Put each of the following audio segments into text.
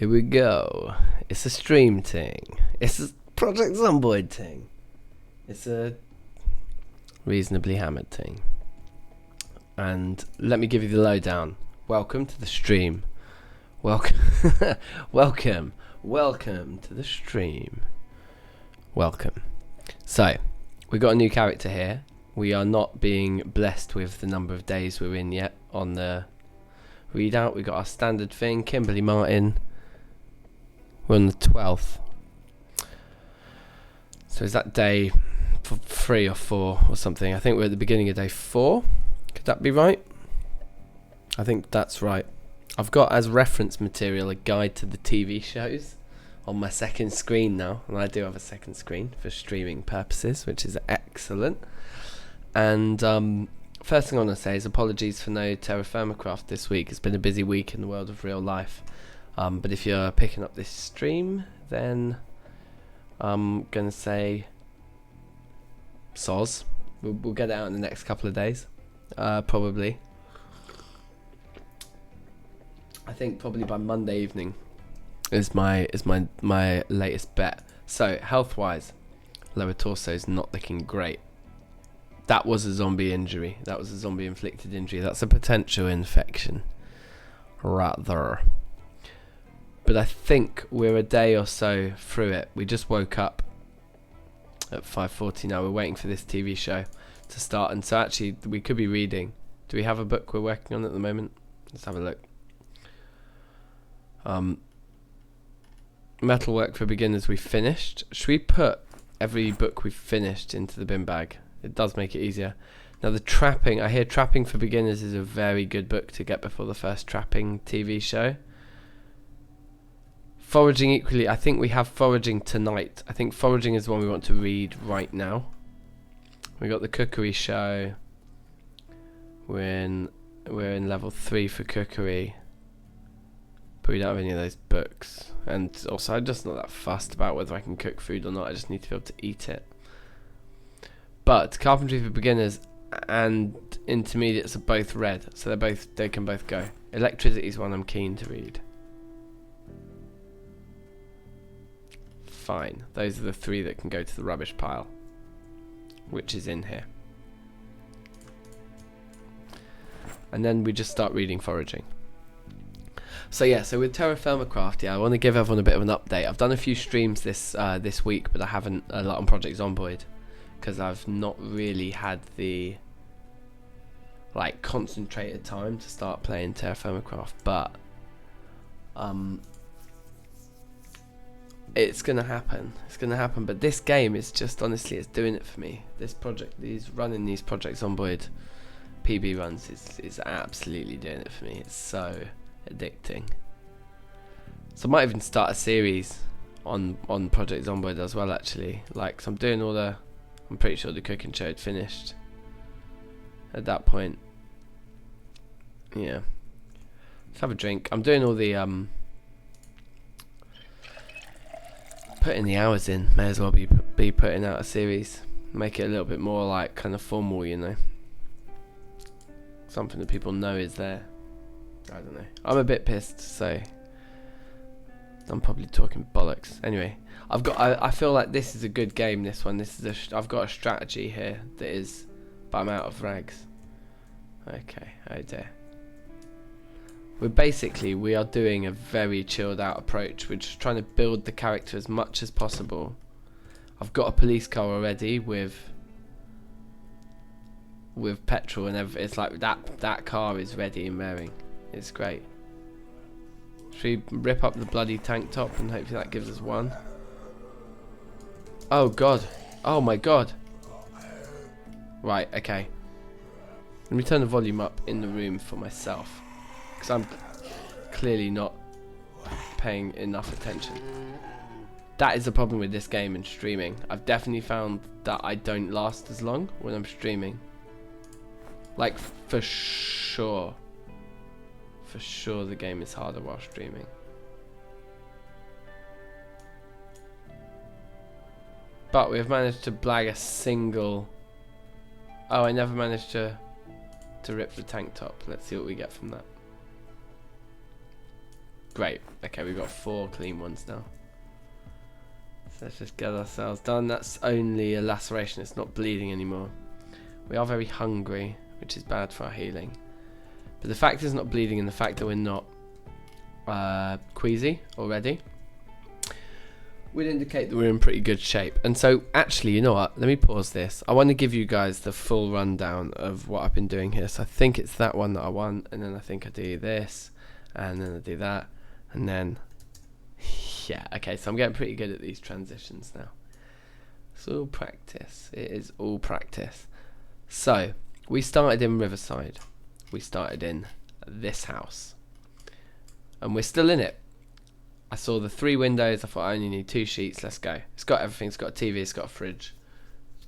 Here we go. It's a stream thing. It's a Project Zomboid thing. It's a reasonably hammered thing. And let me give you the lowdown. Welcome to the stream. Welcome. Welcome to the stream. Welcome. So, we got a new character here. We are not being blessed with the number of days we're in yet on the readout. We got our standard thing, Kimberly Martin. We're on the 12th. So is that day 3 or 4 or something? I think we're at the beginning of day 4. Could that be right? I think that's right. I've got as reference material a guide to the TV shows on my second screen now. And I do have a second screen for streaming purposes, which is excellent. And first thing I want to say is apologies for no Terra Firma Craft this week. It's been a busy week in the world of real life. But if you're picking up this stream, then I'm going to say soz. We'll get it out in the next couple of days, probably. I think probably by Monday evening is my latest bet. So health-wise, lower torso is not looking great. That was a zombie injury. That was a zombie-inflicted injury. That's a potential infection, rather. But I think we're a day or so through it. We just woke up at 5:40 now. We're waiting for this TV show to start. And so actually, we could be reading. Do we have a book we're working on at the moment? Let's have a look. Metalwork for Beginners we finished. Should we put every book we've finished into the bin bag? It does make it easier. Now the Trapping, I hear Trapping for Beginners is a very good book to get before the first Trapping TV show. Foraging equally, I think we have Foraging tonight. I think Foraging is the one we want to read right now. We got the Cookery show. We're in level 3 for Cookery. But we don't have any of those books. And also I'm just not that fussed about whether I can cook food or not. I just need to be able to eat it. But Carpentry for Beginners and Intermediates are both red. So they can both go. Electricity is one I'm keen to read. Fine. Those are the 3 that can go to the rubbish pile, which is in here. And then we just start reading Foraging. So yeah, so with Terra Firma Craft, I want to give everyone a bit of an update. I've done a few streams this week, but I haven't a lot on Project Zomboid because I've not really had the concentrated time to start playing Terra Firma Craft. But it's gonna happen. It's gonna happen. But this game is just honestly, it's doing it for me. This project, running these Project Zomboid PB runs is absolutely doing it for me. It's so addicting. So I might even start a series on Project Zomboid as well. Actually, so I'm doing all the. I'm pretty sure the cooking show had finished at that point. Yeah. Let's have a drink. I'm doing all the putting the hours in. May as well be putting out a series. Make it a little bit more kind of formal, you know. Something that people know is there. I don't know. I'm a bit pissed, so I'm probably talking bollocks. Anyway, I feel like this is a good game. This one. I've got a strategy here that is, but I'm out of rags. Okay. Oh dear. We are doing a very chilled out approach. We're just trying to build the character as much as possible. I've got a police car already with petrol and everything. It's like that car is ready and raring. It's great. Should we rip up the bloody tank top and hopefully that gives us 1? Oh god. Oh my god. Right, okay. Let me turn the volume up in the room for myself, because I'm clearly not paying enough attention. That is the problem with this game and streaming. I've definitely found that I don't last as long when I'm streaming. For sure. For sure the game is harder while streaming. But we have managed to blag a single... Oh, I never managed to rip the tank top. Let's see what we get from that. Great. Okay, we've got 4 clean ones now. So let's just get ourselves done. That's only a laceration. It's not bleeding anymore. We are very hungry, which is bad for our healing. But the fact it's not bleeding and the fact that we're not queasy already would indicate that we're in pretty good shape. And so, actually, you know what? Let me pause this. I want to give you guys the full rundown of what I've been doing here. So I think it's that one that I want, and then I think I do this, and then I do that, and then... Yeah, okay, so I'm getting pretty good at these transitions now. It's all practice. It is all practice. So, we started in Riverside. We started in this house. And we're still in it. I saw the 3 windows. I thought I only need 2 sheets. Let's go. It's got everything. It's got a TV. It's got a fridge.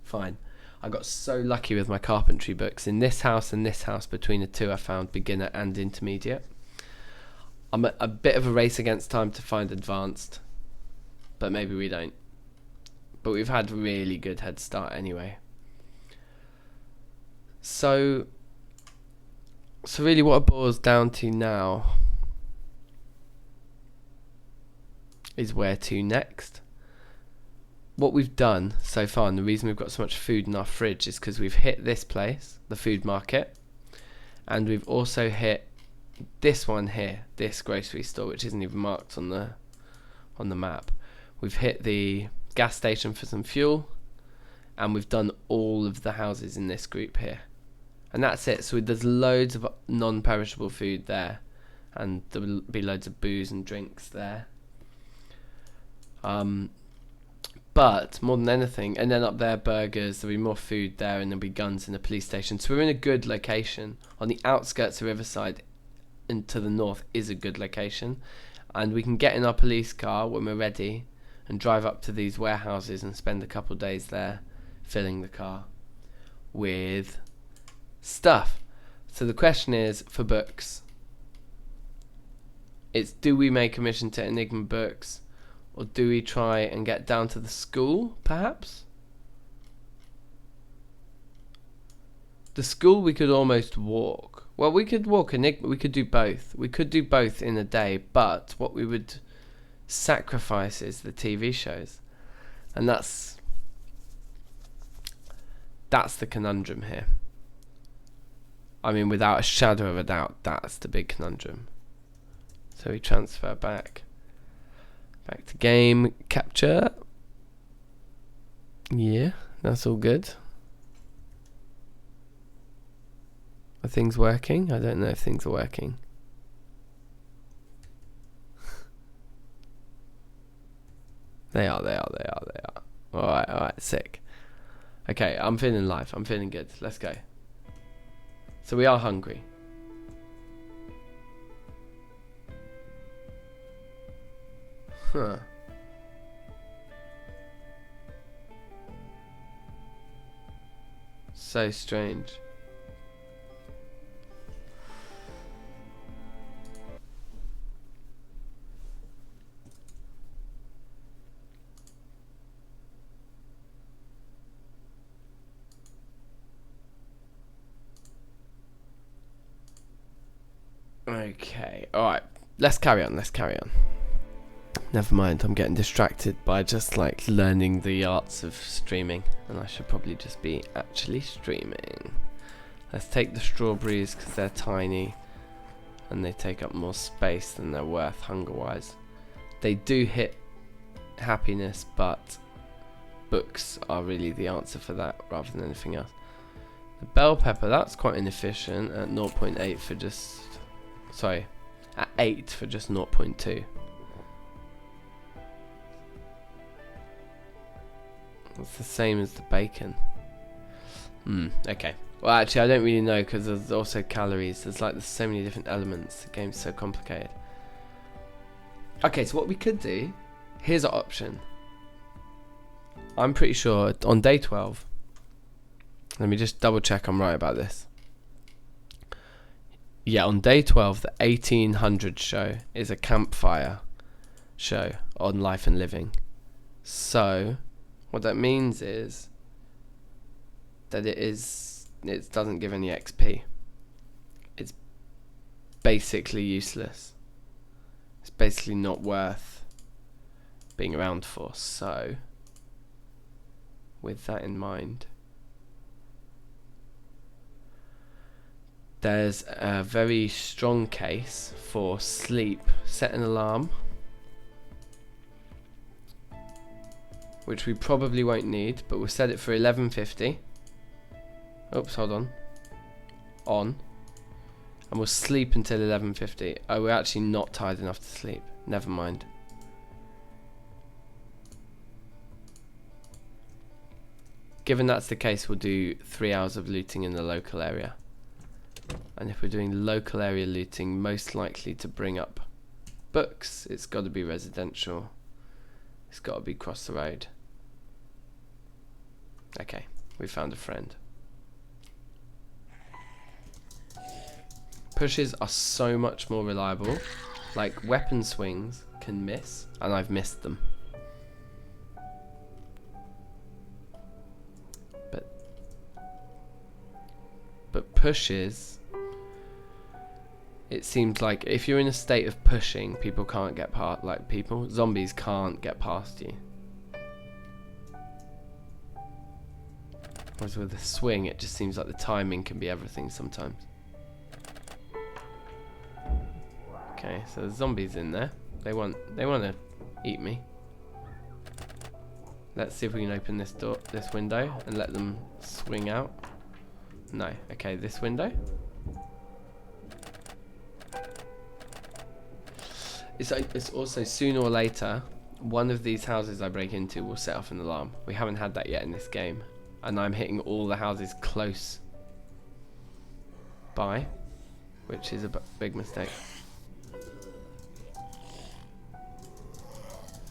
Fine. I got so lucky with my carpentry books. In this house and this house, between the 2, I found beginner and intermediate. I'm a bit of a race against time to find advanced. But maybe we don't. But we've had a really good head start anyway. So really what it boils down to now is where to next. What we've done so far, and the reason we've got so much food in our fridge, is because we've hit this place, the food market, and we've also hit this one here, this grocery store, which isn't even marked on the map. We've hit the gas station for some fuel, and we've done all of the houses in this group here, and that's it. So there's loads of non-perishable food there, and there will be loads of booze and drinks there. But more than anything, and then up there, burgers, there'll be more food there, and there'll be guns in the police station. So we're in a good location. On the outskirts of Riverside, and to the north is a good location. And we can get in our police car when we're ready and drive up to these warehouses and spend a couple of days there filling the car with stuff. So the question is, for books, it's do we make a mission to Enigma Books, or do we try and get down to the school, perhaps? The school we could almost walk. Well, we could walk Enigma. We could do both. We could do both in a day, but what we would sacrifice is the TV shows. And that's the conundrum here. I mean, without a shadow of a doubt, that's the big conundrum. So we transfer back to game capture. Yeah, that's all good. Are things working? I don't know if things are working. They are. Alright, sick. Okay, I'm feeling live. I'm feeling good. Let's go. So we are hungry. Huh. So strange. Okay, alright. Let's carry on. Never mind, I'm getting distracted by just like learning the arts of streaming, and I should probably just be actually streaming. Let's take the strawberries because they're tiny and they take up more space than they're worth hunger wise. They do hit happiness, but books are really the answer for that rather than anything else. The bell pepper, that's quite inefficient at 0.8 for just... Sorry, at 8 for just 0.2. It's the same as the bacon. Okay. Well, actually, I don't really know because there's also calories. There's like so many different elements. The game's so complicated. Okay, so what we could do, here's an option. I'm pretty sure on day 12, let me just double check I'm right about this. Yeah, on day 12, the 1800 show is a campfire show on Life and Living. So what that means is that it doesn't give any XP. It's basically useless. it's basically not worth being around for. So, with that in mind, there's a very strong case for sleep. Set an alarm, which we probably won't need, but we'll set it for 11:50. Oops, hold on. On. And we'll sleep until 11:50. Oh, we're actually not tired enough to sleep. Never mind. Given that's the case, we'll do 3 hours of looting in the local area. And if we're doing local area looting, most likely to bring up books, it's got to be residential. It's got to be across the road. Okay, we found a friend. Pushes are so much more reliable. Like, weapon swings can miss, and I've missed them. But pushes, it seems like if you're in a state of pushing, people can't get past, like zombies can't get past you. Whereas with a swing, it just seems like the timing can be everything sometimes. Okay, so there's zombies in there. They want to eat me. Let's see if we can open this window and let them swing out. No. Okay, this window. It's also sooner or later, one of these houses I break into will set off an alarm. We haven't had that yet in this game, and I'm hitting all the houses close by, which is a big mistake.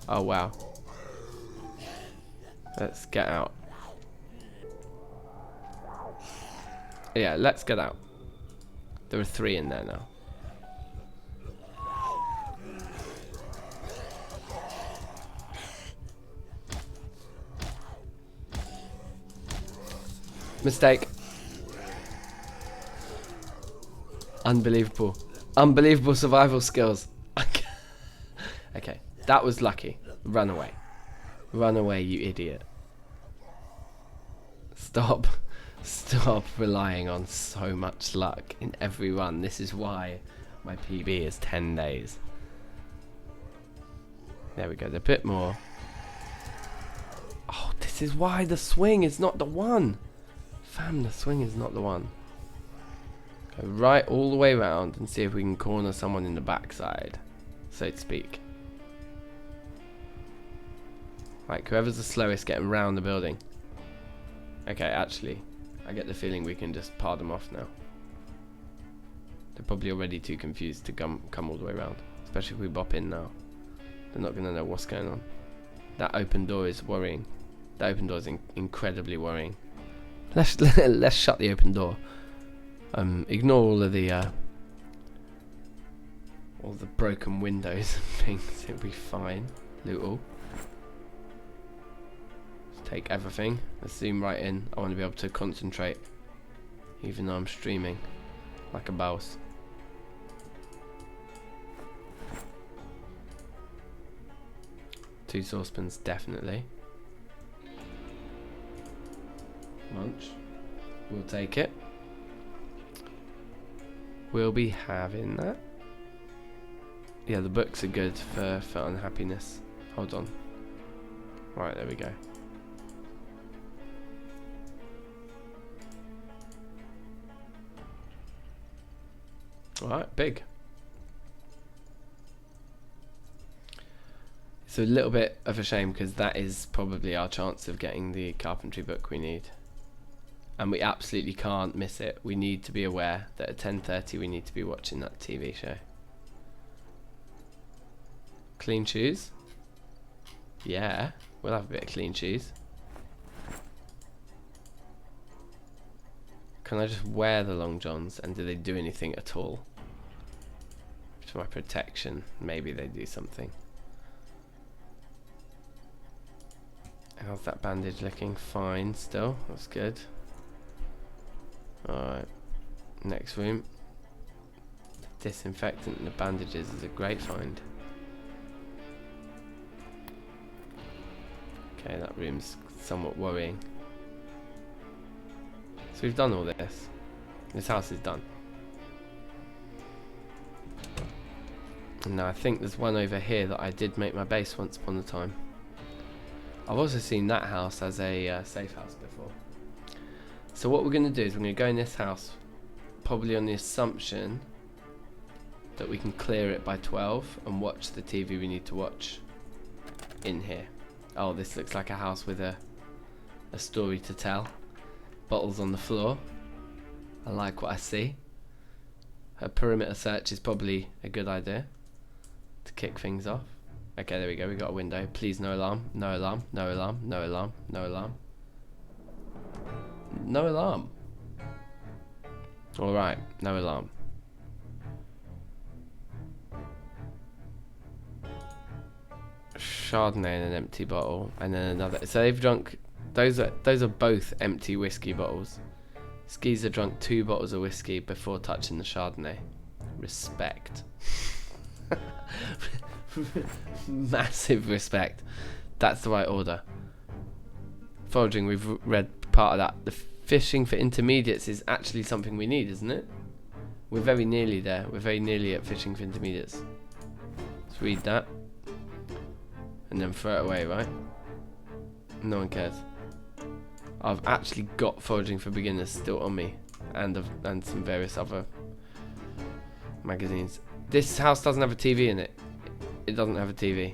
Oh wow. Let's get out. Yeah, let's get out. There are 3 in there now. Mistake. Unbelievable. Unbelievable survival skills. Okay, that was lucky. Run away. Run away, you idiot. Stop relying on so much luck in every run. This is why my PB is 10 days. There we go, a bit more. Oh, this is why the swing is not the one. Fam, the swing is not the one. Go right all the way around and see if we can corner someone in the backside, so to speak. Like, whoever's the slowest getting round the building. Okay, actually, I get the feeling we can just par them off now. They're probably already too confused to come all the way around. Especially if we bop in now. They're not going to know what's going on. That open door is worrying. That open door is incredibly worrying. Let's shut the open door. Ignore all the broken windows and things. It'll be fine. Loot all. Take everything. Let's zoom right in. I want to be able to concentrate, even though I'm streaming like a boss. Two saucepans, definitely. Munch. We'll take it. We'll be having that. Yeah, the books are good for unhappiness. Hold on. Right, there we go. Alright, big. It's a little bit of a shame because that is probably our chance of getting the carpentry book we need. And we absolutely can't miss it. We need to be aware that at 10:30 we need to be watching that TV show. Clean shoes? Yeah, we'll have a bit of clean shoes. Can I just wear the long johns and do they do anything at all? For my protection, maybe they do something. How's that bandage looking? Fine still, that's good. Alright, next room. The disinfectant and the bandages is a great find. Okay, that room's somewhat worrying. So we've done all this. This house is done. And now I think there's one over here that I did make my base once upon a time. I've also seen that house as a safe house before. So what we're going to do is we're going to go in this house, probably on the assumption that we can clear it by 12 and watch the TV we need to watch in here. Oh, this looks like a house with a story to tell. Bottles on the floor. I like what I see. A perimeter search is probably a good idea to kick things off. Okay, there we go. We got a window. Please, no alarm. No alarm. No alarm. No alarm. No alarm. No alarm. Alright, no alarm. Chardonnay in an empty bottle, and then another. So they've drunk. Those are both empty whiskey bottles. Skeezer drunk 2 bottles of whiskey before touching the Chardonnay. Respect. Massive respect. That's the right order. Foraging, we've read part of that. The fishing for intermediates is actually something we need, isn't it? We're very nearly there. We're very nearly at fishing for intermediates. Let's read that. And then throw it away, right? No one cares. I've actually got foraging for beginners still on me, and some various other magazines. This house doesn't have a TV in it. It doesn't have a TV.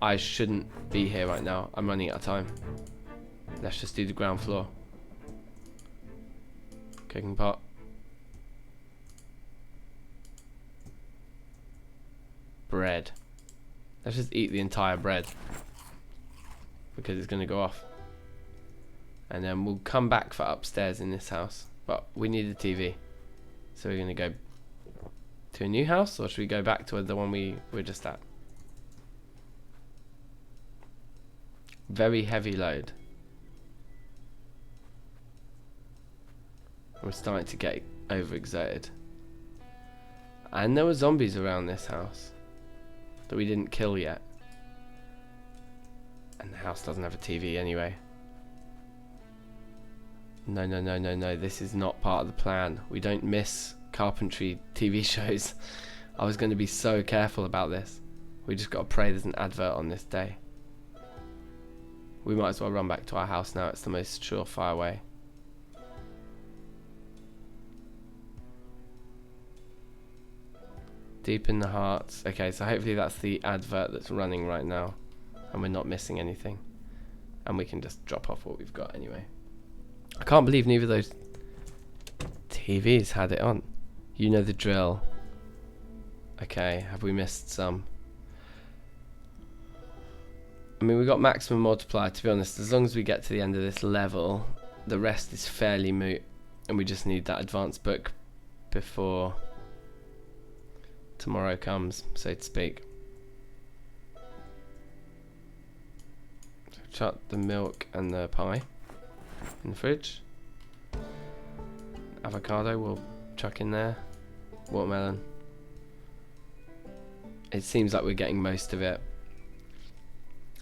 I shouldn't be here right now. I'm running out of time. Let's just do the ground floor. Cooking pot. Bread. Let's just eat the entire bread, because it's going to go off. And then we'll come back for upstairs in this house. But we need a TV. So we're going to go to a new house, or should we go back to the one we were just at? Very heavy load. We're starting to get overexerted. And there were zombies around this house that we didn't kill yet. And the house doesn't have a TV anyway. No, no, no, no, no. This is not part of the plan. We don't miss carpentry TV shows. I was going to be so careful about this. We just got to pray there's an advert on this day. We might as well run back to our house now. It's the most surefire way. Deep in the hearts. Okay, so hopefully that's the advert that's running right now, and we're not missing anything, and we can just drop off what we've got anyway. I can't believe neither of those TVs had it on. You know the drill. Okay, have we missed some? I mean, we got maximum multiplier, to be honest. As long as we get to the end of this level, the rest is fairly moot, and we just need that advanced book before tomorrow comes, so to speak. So chuck the milk and the pie in the fridge. Avocado we'll chuck in there. Watermelon. It seems like we're getting most of it.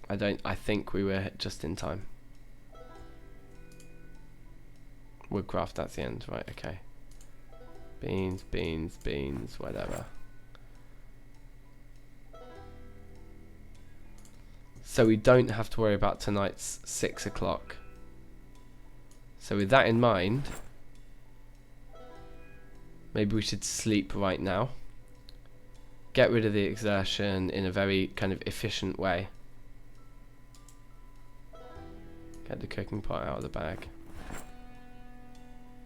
I think we were just in time. Woodcraft, that's the end, right? Okay. Beans, beans, beans, whatever. So we don't have to worry about tonight's 6 o'clock. So with that in mind, maybe we should sleep right now. Get rid of the exertion in a very kind of efficient way. Get the cooking pot out of the bag.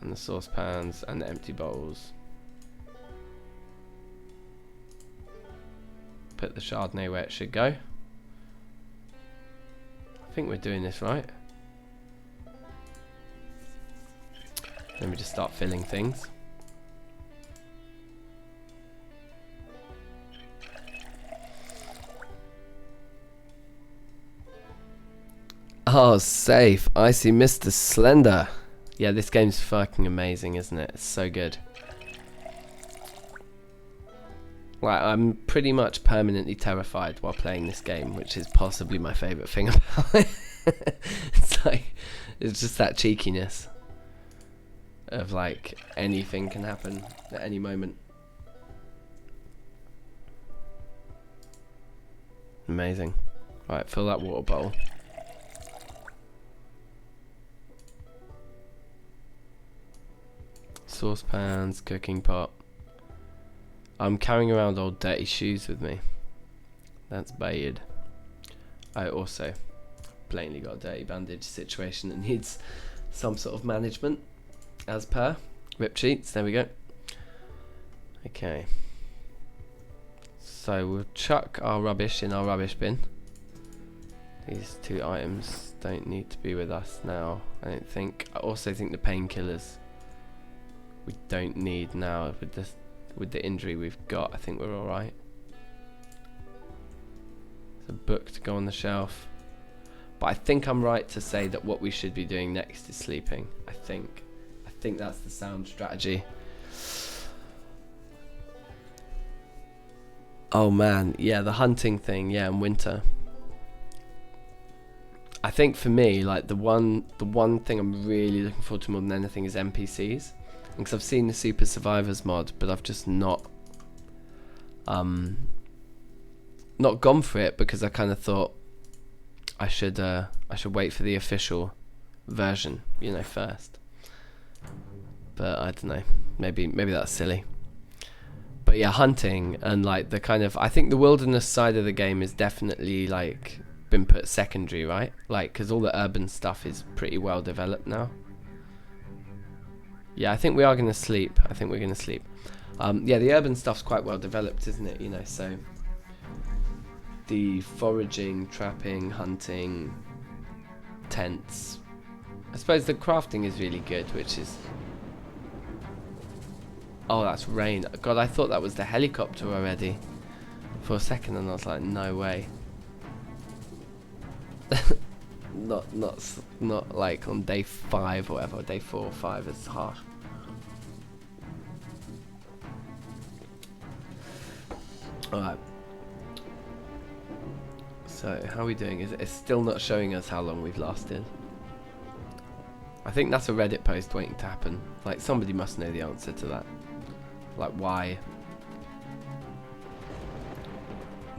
And the saucepans and the empty bowls. Put the Chardonnay where it should go. I think we're doing this right. Let me just start filling things. Oh, safe. I see Mr. Slender. Yeah, this game's fucking amazing, isn't it? It's so good. Like, I'm pretty much permanently terrified while playing this game, which is possibly my favourite thing about it. It's like, it's just that cheekiness of like anything can happen at any moment. Amazing. Right, fill that water bowl. Saucepans, cooking pot. I'm carrying around old dirty shoes with me. That's bad. I also plainly got a dirty bandage situation that needs some sort of management, as per rip sheets. There we go. Okay. So we'll chuck our rubbish in our rubbish bin. These 2 items don't need to be with us now, I don't think. I also think the painkillers we don't need now with the injury we've got. I think we're alright. It's a book to go on the shelf. But I think I'm right to say that what we should be doing next is sleeping. I think that's the sound strategy. Oh man, yeah, the hunting thing, yeah, in winter. I think for me, like the one thing I'm really looking forward to more than anything is NPCs. Because I've seen the Super Survivors mod, but I've just not gone for it because I kind of thought I should wait for the official version, you know, first. But I don't know, maybe that's silly. But yeah, hunting and like the kind of, I think the wilderness side of the game is definitely like been put secondary, right? Like, because all the urban stuff is pretty well developed now. Yeah, I think we are going to sleep. I think we're going to sleep. Yeah, the urban stuff's quite well developed, isn't it? You know, so the foraging, trapping, hunting, tents. I suppose the crafting is really good, which is... Oh, that's rain. God, I thought that was the helicopter already for a second, and I was like, no way. not like on day 5 or whatever, day 4 or 5 is harsh. Alright. So, how are we doing? It's still not showing us how long we've lasted. I think that's a Reddit post waiting to happen. Like, somebody must know the answer to that. Like, why?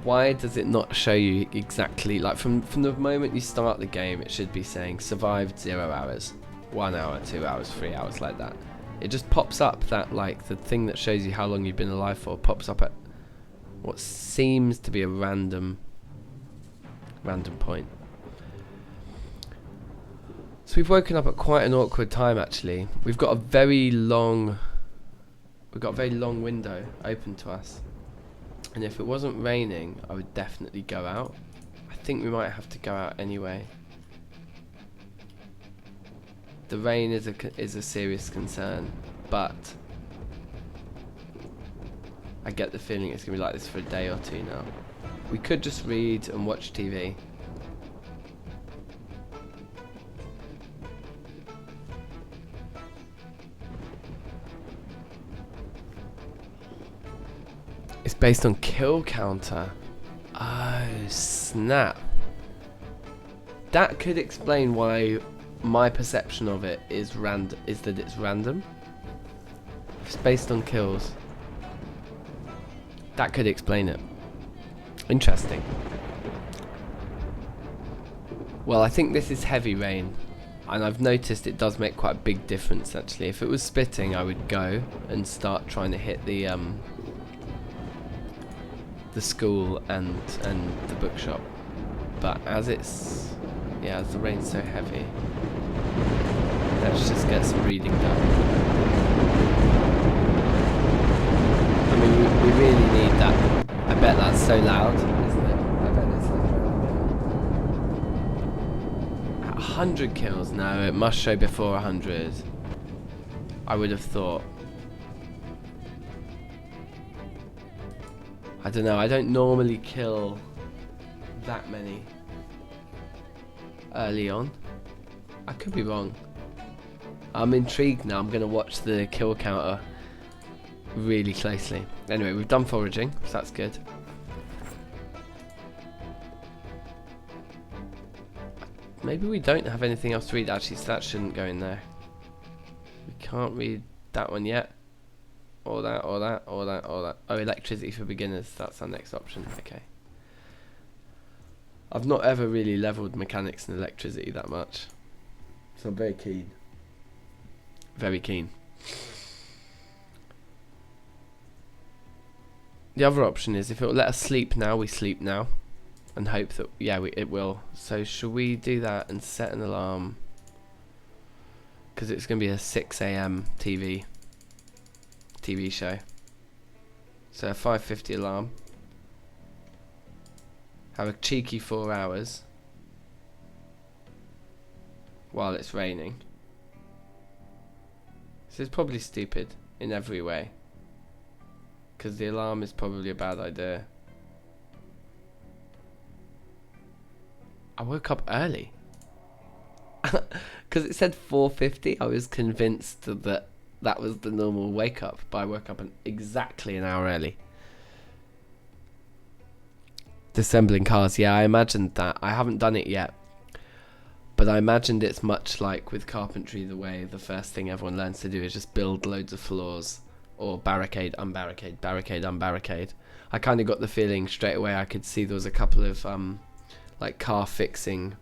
Why does it not show you exactly, like from the moment you start the game, it should be saying survived 0 hours, 1 hour, 2 hours, 3 hours, like that. It just pops up that, like, the thing that shows you how long you've been alive for pops up at what seems to be a random point. So we've woken up at quite an awkward time, actually. We've got a very long window open to us. And if it wasn't raining, I would definitely go out. I think we might have to go out anyway. The rain is a serious concern, but I get the feeling it's going to be like this for a day or 2 now. We could just read and watch TV. It's based on kill counter. Oh, snap. That could explain why my perception of it is that it's random. It's based on kills. That could explain it. Interesting. Well, I think this is heavy rain, and I've noticed it does make quite a big difference actually. If it was spitting, I would go and start trying to hit the school and the bookshop. But as it's, yeah, as the rain's so heavy, let's just get some reading done. I mean, we really need that. I bet that's so loud, isn't it? I bet it's like around 100 kills. No, it must show before 100. I would have thought. I don't know, I don't normally kill that many early on. I could be wrong. I'm intrigued now. I'm going to watch the kill counter really closely. Anyway, we've done foraging, so that's good. Maybe we don't have anything else to read actually, so that shouldn't go in there. We can't read that one yet. Or that, or that, or that, or that. Oh, electricity for beginners, that's our next option. Okay. I've not ever really leveled mechanics and electricity that much, so I'm very keen. Very keen. The other option is if it will let us sleep now, we sleep now. And hope that, yeah, it will. So should we do that and set an alarm? Because it's going to be a 6 AM TV show. So a 5:50 alarm. Have a cheeky 4 hours while it's raining. This is probably stupid in every way, because the alarm is probably a bad idea. I woke up early because it said 4:50. I was convinced that that was the normal wake up, but I woke up exactly an hour early. Disassembling cars, yeah, I imagined that. I haven't done it yet, but I imagined it's much like with carpentry, the way the first thing everyone learns to do is just build loads of floors, or barricade, unbarricade, barricade, unbarricade. I kind of got the feeling straight away. I could see there was a couple of like car fixing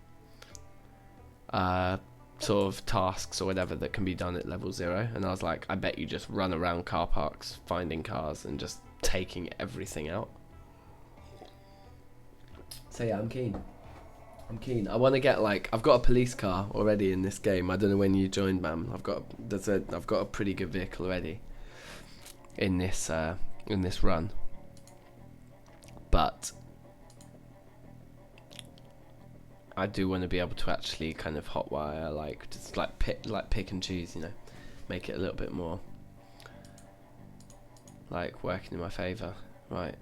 sort of tasks or whatever that can be done at level 0, and I was like, I bet you just run around car parks finding cars and just taking everything out. So yeah, I'm keen. I want to get, like, I've got a police car already in this game. I don't know when you joined, man. I've got a pretty good vehicle already in this run, but I do want to be able to actually kind of hotwire, like, just like pick and choose, you know, make it a little bit more like working in my favour. Right,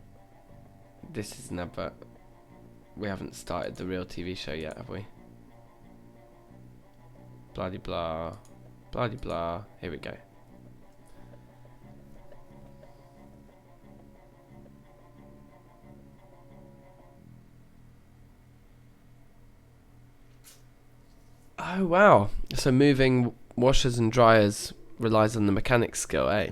this is an advert. We haven't started the real TV show yet, have we? Blah de blah, blah de blah. Here we go. Oh wow! So moving washers and dryers relies on the mechanics skill, eh?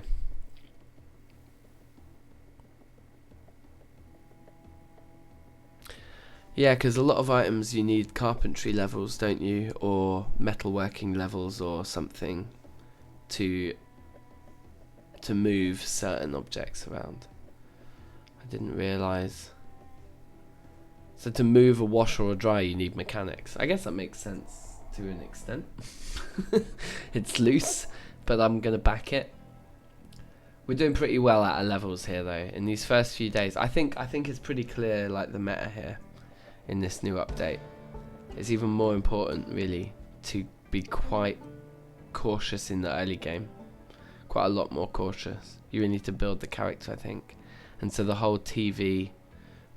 Yeah, because a lot of items you need carpentry levels, don't you, or metalworking levels or something to move certain objects around. I didn't realise. So to move a washer or dryer, you need mechanics. I guess that makes sense to an extent. It's loose, but I'm gonna back it. We're doing pretty well at our levels here, though. In these first few days, I think it's pretty clear, like, the meta here in this new update. It's even more important, really, to be quite cautious in the early game. Quite a lot more cautious. You really need to build the character, I think. And so the whole TV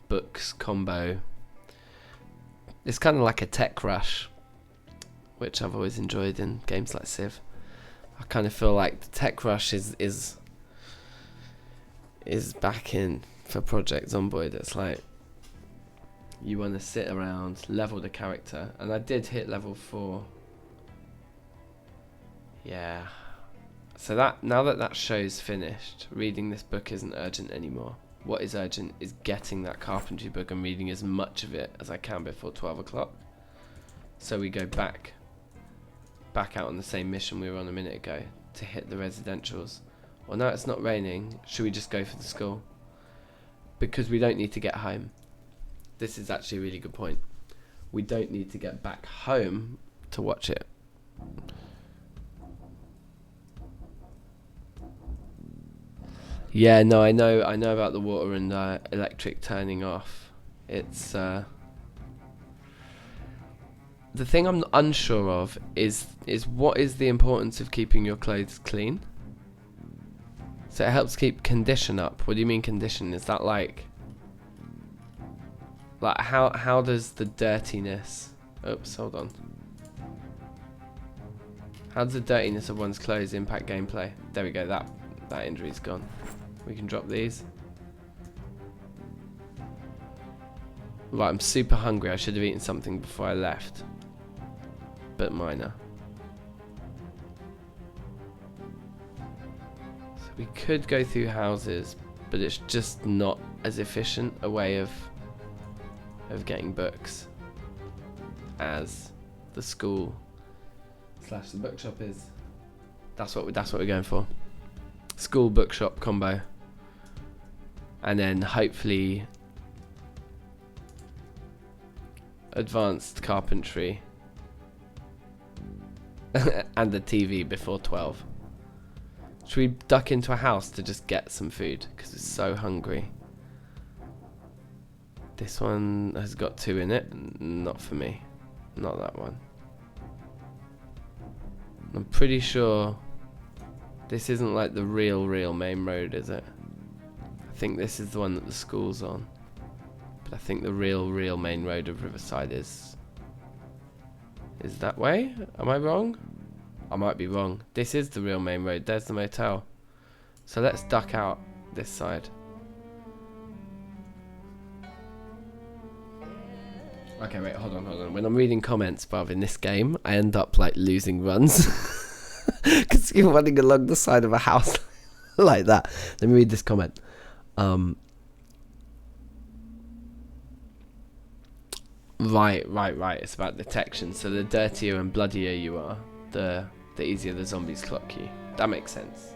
books combo, it's kind of like a tech rush, which I've always enjoyed in games like Civ. I kind of feel like the tech rush is back in for Project Zomboid. It's like you want to sit around, level the character, and I did hit level 4. Yeah. So that now that show's finished, reading this book isn't urgent anymore. What is urgent is getting that carpentry book and reading as much of it as I can before 12 o'clock. So we go back out on the same mission we were on a minute ago to hit the residentials. Well, now it's not raining. Should we just go for the school? Because we don't need to get home. This is actually a really good point. We don't need to get back home to watch it. Yeah, no, I know about the water and electric turning off. It's the thing I'm unsure of is what is the importance of keeping your clothes clean? So it helps keep condition up. What do you mean condition? Is that like how does the dirtiness? Oops, hold on. How does the dirtiness of one's clothes impact gameplay? There we go. that injury's gone. We can drop these. Right, I'm super hungry. I should have eaten something before I left. But minor. So we could go through houses, but it's just not as efficient a way of getting books as the school / the bookshop is. That's what we're going for. School bookshop combo. And then hopefully advanced carpentry and the TV before 12. Should we duck into a house to just get some food? Because we're so hungry. This one has got 2 in it. Not for me. Not that one. I'm pretty sure this isn't like the real main road, is it? I think this is the one that the school's on. But I think the real main road of Riverside is that way? Am I wrong? I might be wrong. This is the real main road. There's the motel. So let's duck out this side. Okay, wait, hold on. When I'm reading comments, bruv, in this game, I end up like losing runs. Because you're running along the side of a house like that. Let me read this comment. Right. It's about detection. So the dirtier and bloodier you are, the easier the zombies clock you. That makes sense.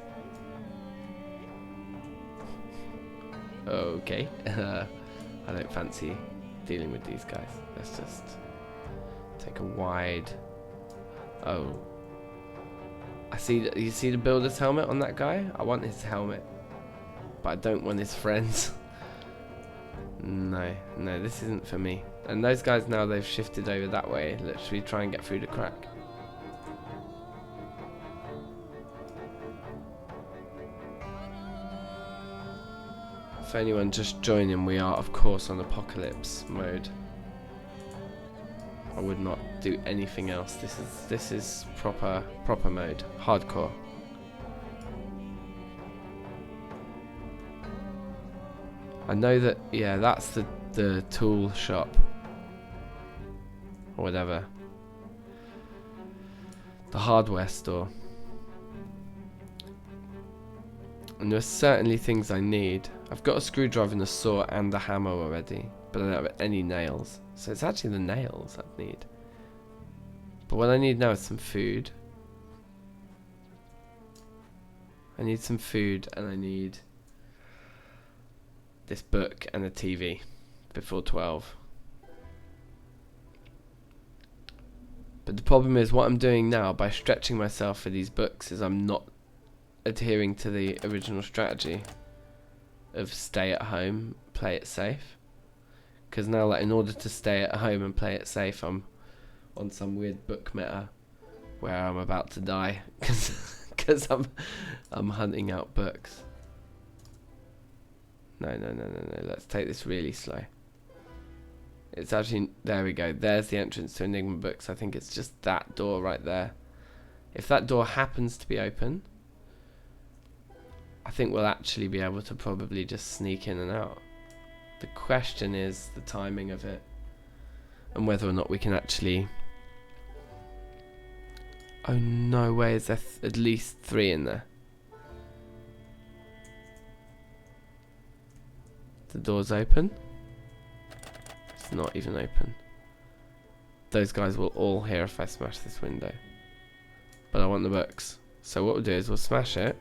Okay. I don't fancy dealing with these guys. Let's just take a wide. Oh, I see. You see the builder's helmet on that guy? I want his helmet, but I don't want his friends. No, this isn't for me. And those guys now, they've shifted over that way. Let's try and get through the crack. For anyone just joining, we are of course on apocalypse mode. I would not do anything else. This is proper mode, hardcore. I know that, yeah, that's the tool shop or whatever, the hardware store. And there's certainly things I need. I've got a screwdriver and a saw and a hammer already, but I don't have any nails. So it's actually the nails I need. But what I need now is some food. I need some food, and I need this book and a TV before 12. But the problem is what I'm doing now by stretching myself for these books is I'm not adhering to the original strategy of stay at home, play it safe. Because now, like, in order to stay at home and play it safe, I'm on some weird book meta where I'm about to die because I'm hunting out books. No. Let's take this really slow. It's actually, there we go. There's the entrance to Enigma Books. I think it's just that door right there. If that door happens to be open, I think we'll actually be able to probably just sneak in and out. The question is the timing of it and whether or not we can actually... Oh no way, is there at least 3 in there? The door's open. It's not even open. Those guys will all hear if I smash this window. But I want the books. So what we'll do is we'll smash it.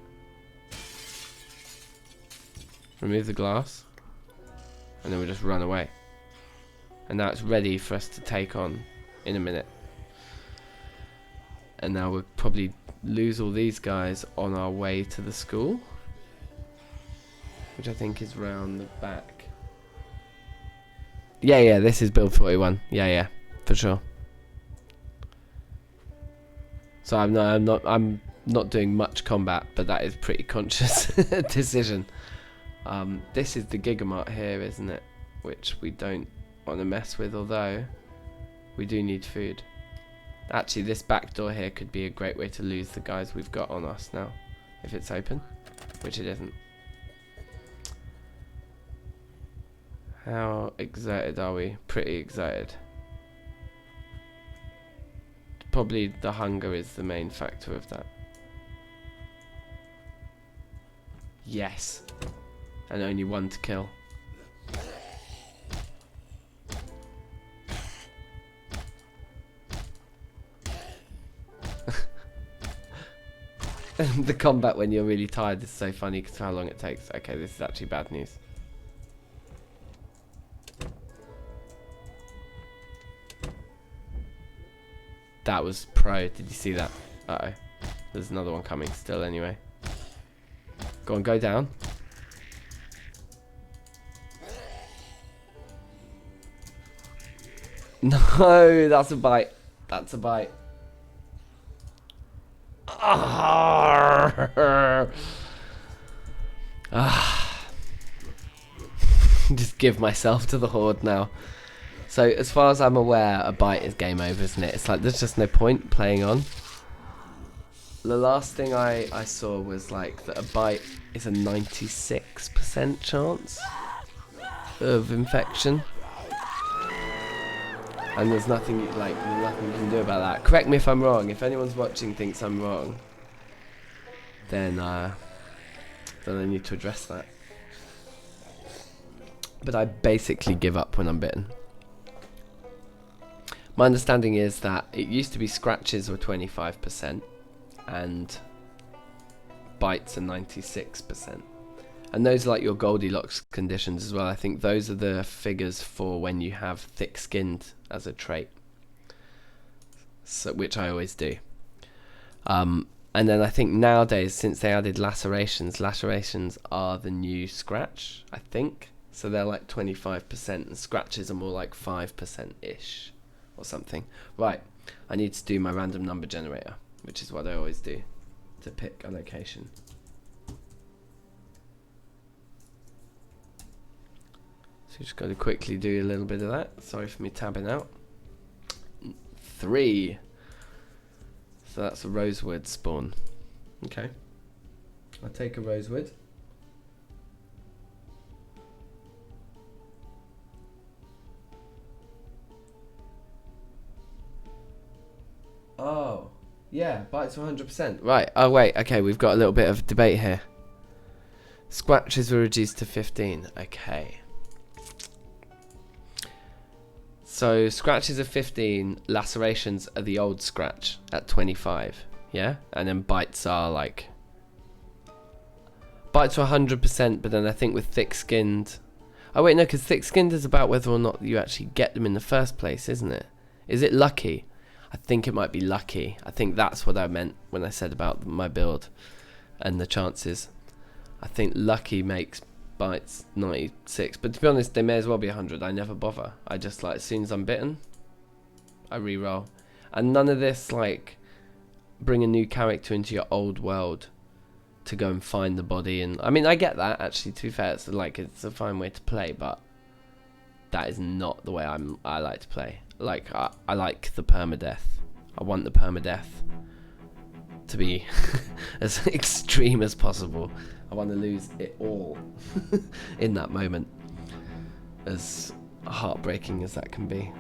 Remove the glass. And then we'll just run away. And now it's ready for us to take on in a minute. And now we'll probably lose all these guys on our way to the school, which I think is round the back. Yeah, this is build 41. Yeah, for sure. So I'm not doing much combat, but that is pretty conscious decision. This is the Gigamart here, isn't it? Which we don't want to mess with, although we do need food. Actually, this back door here could be a great way to lose the guys we've got on us now, if it's open. which it isn't. How excited are we? Pretty excited. Probably the hunger is the main factor of that. Yes. And only one to kill. The combat when you're really tired is so funny because how long it takes. Okay, this is actually bad news. That was pro. Did you see that? Uh-oh. There's another one coming still anyway. Go on, go down. No, that's a bite. That's a bite. Just give myself to the horde now. So as far as I'm aware, a bite is game over, isn't it? It's like there's just no point playing on. The last thing I saw was like that a bite is a 96% chance of infection. And there's nothing nothing you can do about that. Correct me if I'm wrong. If anyone's watching thinks I'm wrong, then I need to address that. But I basically give up when I'm bitten. My understanding is that it used to be scratches were 25% and bites are 96%. And those are like your Goldilocks conditions as well. I think those are the figures for when you have thick-skinned as a trait, so, which I always do. And then I think nowadays, since they added lacerations are the new scratch, I think. So they're like 25% and scratches are more like 5%-ish or something. Right, I need to do my random number generator, which is what I always do to pick a location. So just got to quickly do a little bit of that. Sorry for me tabbing out. 3. So that's a rosewood spawn. Okay. I'll take a rosewood. Oh. Yeah, bites 100%. Right. Oh, wait. Okay, we've got a little bit of debate here. Scratches were reduced to 15. Okay. So scratches are 15, lacerations are the old scratch at 25, yeah? And then bites are like... Bites are 100%, but then I think with thick-skinned... Oh wait, no, because thick-skinned is about whether or not you actually get them in the first place, isn't it? Is it lucky? I think it might be lucky. I think that's what I meant when I said about my build and the chances. I think lucky makes... bites 96, but to be honest they may as well be 100. I never bother. I just like as soon as I'm bitten I re-roll. And none of this like bring a new character into your old world to go and find the body. And I mean I get that, actually, to be fair, it's like it's a fine way to play, but that is not the way I like to play. Like I like the permadeath. I want the permadeath to be as extreme as possible. I want to lose it all in that moment, as heartbreaking as that can be.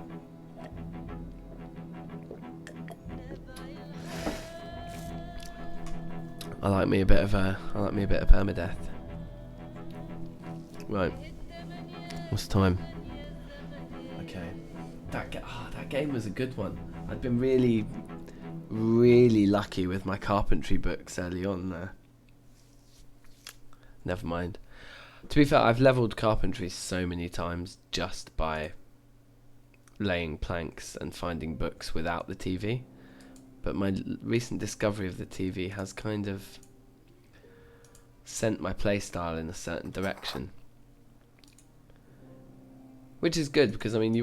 I like me a bit of permadeath. Right, what's the time? Okay, that game was a good one. I'd been really lucky with my carpentry books early on there. Never mind. To be fair, I've leveled carpentry so many times just by laying planks and finding books without the TV. But my recent discovery of the TV has kind of sent my playstyle in a certain direction. Which is good because, I mean,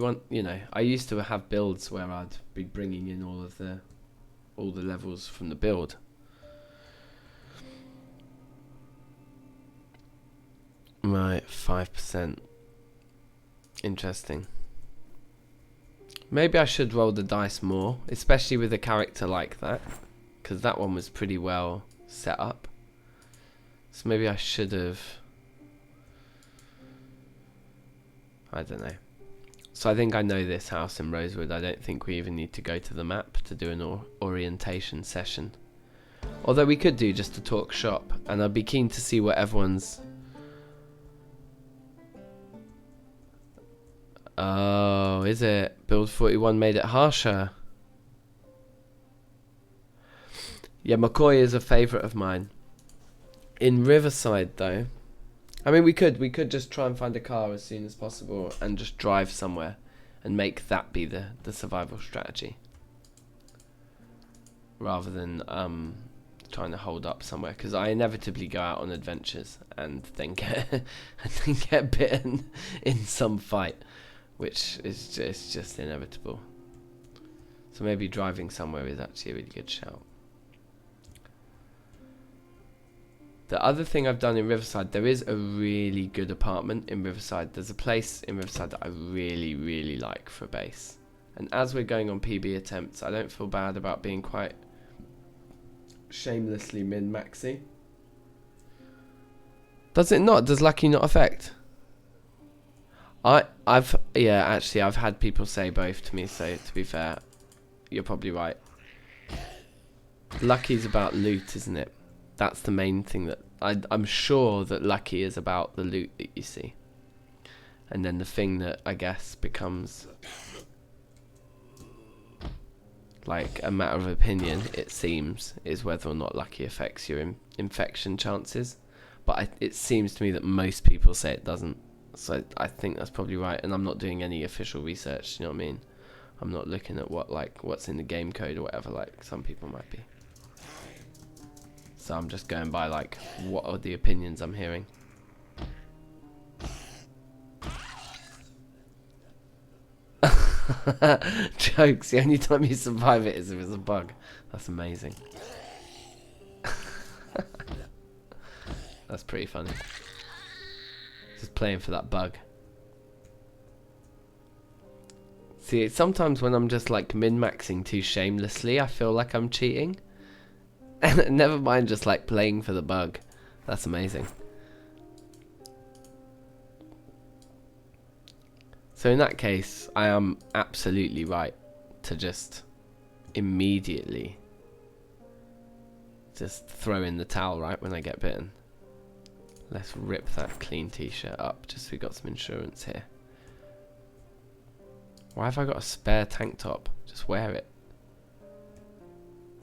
I used to have builds where I'd be bringing in all the levels from the build. Right, 5%. Interesting. Maybe I should roll the dice more, especially with a character like that, because that one was pretty well set up. So maybe I should have... I don't know. So I think I know this house in Rosewood. I don't think we even need to go to the map to do an orientation session. Although we could do just a talk shop. And I'd be keen to see what everyone's... Oh, is it? Build 41 made it harsher. Yeah, McCoy is a favourite of mine. In Riverside, though... I mean, we could just try and find a car as soon as possible and just drive somewhere and make that be the survival strategy. Rather than trying to hold up somewhere. Because I inevitably go out on adventures and then get bitten in some fight. Which is just inevitable. So maybe driving somewhere is actually a really good shout. The other thing I've done in Riverside, there is a really good apartment in Riverside. There's a place in Riverside that I really, really like for a base. And as we're going on PB attempts, I don't feel bad about being quite shamelessly min-maxy. Does it not? Does Lucky not affect? I've had people say both to me, so to be fair, you're probably right. Lucky's about loot, isn't it? That's the main thing that... I'm sure that Lucky is about the loot that you see. And then the thing that, I guess, becomes... like a matter of opinion, it seems, is whether or not Lucky affects your infection chances. But it seems to me that most people say it doesn't. So I think that's probably right, and I'm not doing any official research, you know what I mean? I'm not looking at what's in the game code or whatever, like some people might be. So I'm just going by like what are the opinions I'm hearing. Jokes, the only time you survive it is if it's a bug. That's amazing. That's pretty funny. Just playing for that bug. See, sometimes when I'm just like min-maxing too shamelessly, I feel like I'm cheating. And never mind just like playing for the bug. That's amazing. So in that case, I am absolutely right to just immediately just throw in the towel right when I get bitten. Let's rip that clean t-shirt up just so we got some insurance here. Why have I got a spare tank top? Just wear it.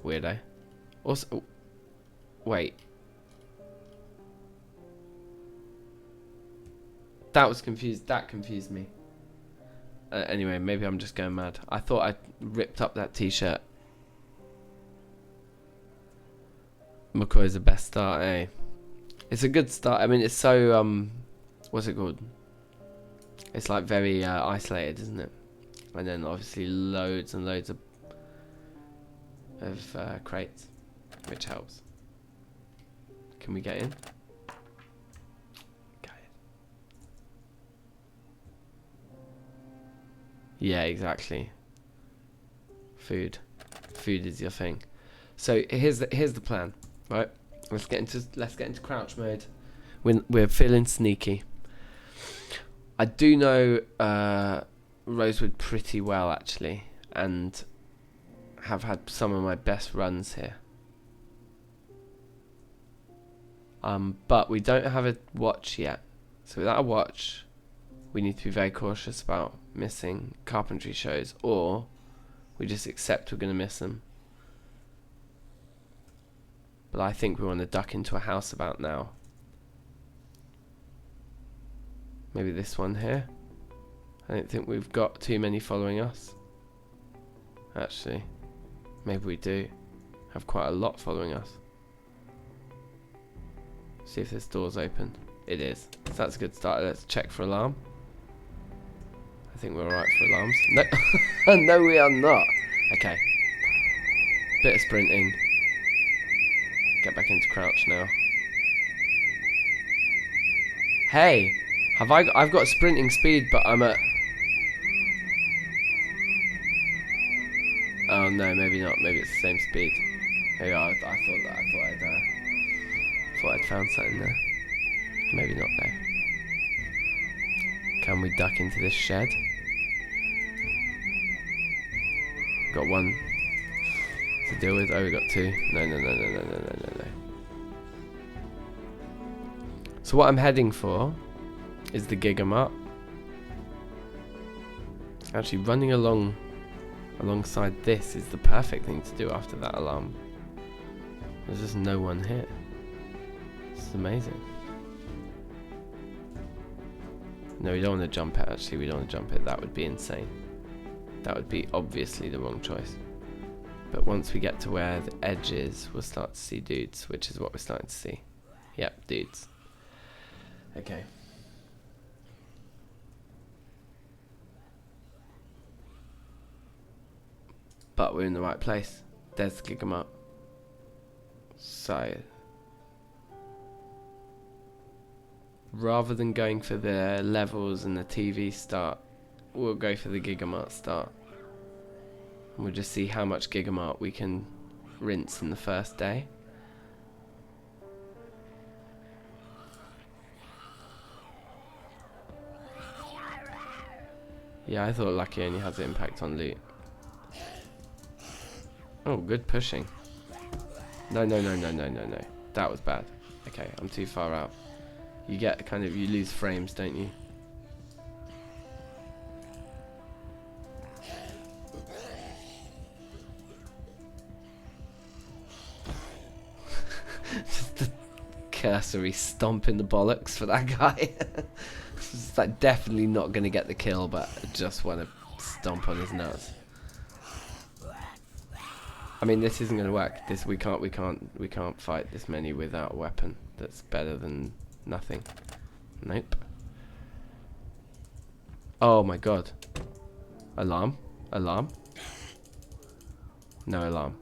Weirdo. Also, oh, wait. That confused me. Anyway, maybe I'm just going mad. I thought I ripped up that t-shirt. McCoy's the best start, eh? It's a good start. I mean, it's so, what's it called? It's like very isolated, isn't it? And then obviously loads and loads of crates, which helps. Can we get in? Got it. Yeah, exactly. Food is your thing. So here's the plan, right? Let's get into crouch mode. We're feeling sneaky. I do know Rosewood pretty well actually, and have had some of my best runs here. But we don't have a watch yet, so without a watch, we need to be very cautious about missing carpentry shows, or we just accept we're going to miss them. But I think we want to duck into a house about now. Maybe this one here. I don't think we've got too many following us. Actually, maybe we do have quite a lot following us. See if this door's open. It is. So that's a good start. Let's check for alarm. I think we're alright for alarms. No, no we are not. Okay. Bit of sprinting. Get back into crouch now. Hey, I've got sprinting speed, but I'm at... Oh no, maybe not. Maybe it's the same speed. Maybe I thought I'd Thought I'd found something there. Maybe not though. Can we duck into this shed? Got one to deal with. Oh, we got two. No. So what I'm heading for is the Gigamart. Actually, running alongside this is the perfect thing to do after that alarm. There's just no one here. This is amazing. No, we don't want to jump it. Actually, we don't want to jump it. That would be insane. That would be obviously the wrong choice. But once we get to where the edge is, we'll start to see dudes, which is what we're starting to see. Yep, dudes. Okay. But we're in the right place. There's the Gigamart. So, rather than going for the levels and the TV start, we'll go for the Gigamart start. And we'll just see how much Gigamart we can rinse in the first day. Yeah, I thought Lucky only has an impact on loot. Oh, good pushing. No. That was bad. Okay, I'm too far out. You get you lose frames, don't you? Just the cursory stomp in the bollocks for that guy. It's like definitely not going to get the kill, but I just want to stomp on his nuts. I mean, this isn't going to work. We can't fight this many without a weapon. That's better than nothing. Nope. Oh my god. Alarm. Alarm. No alarm.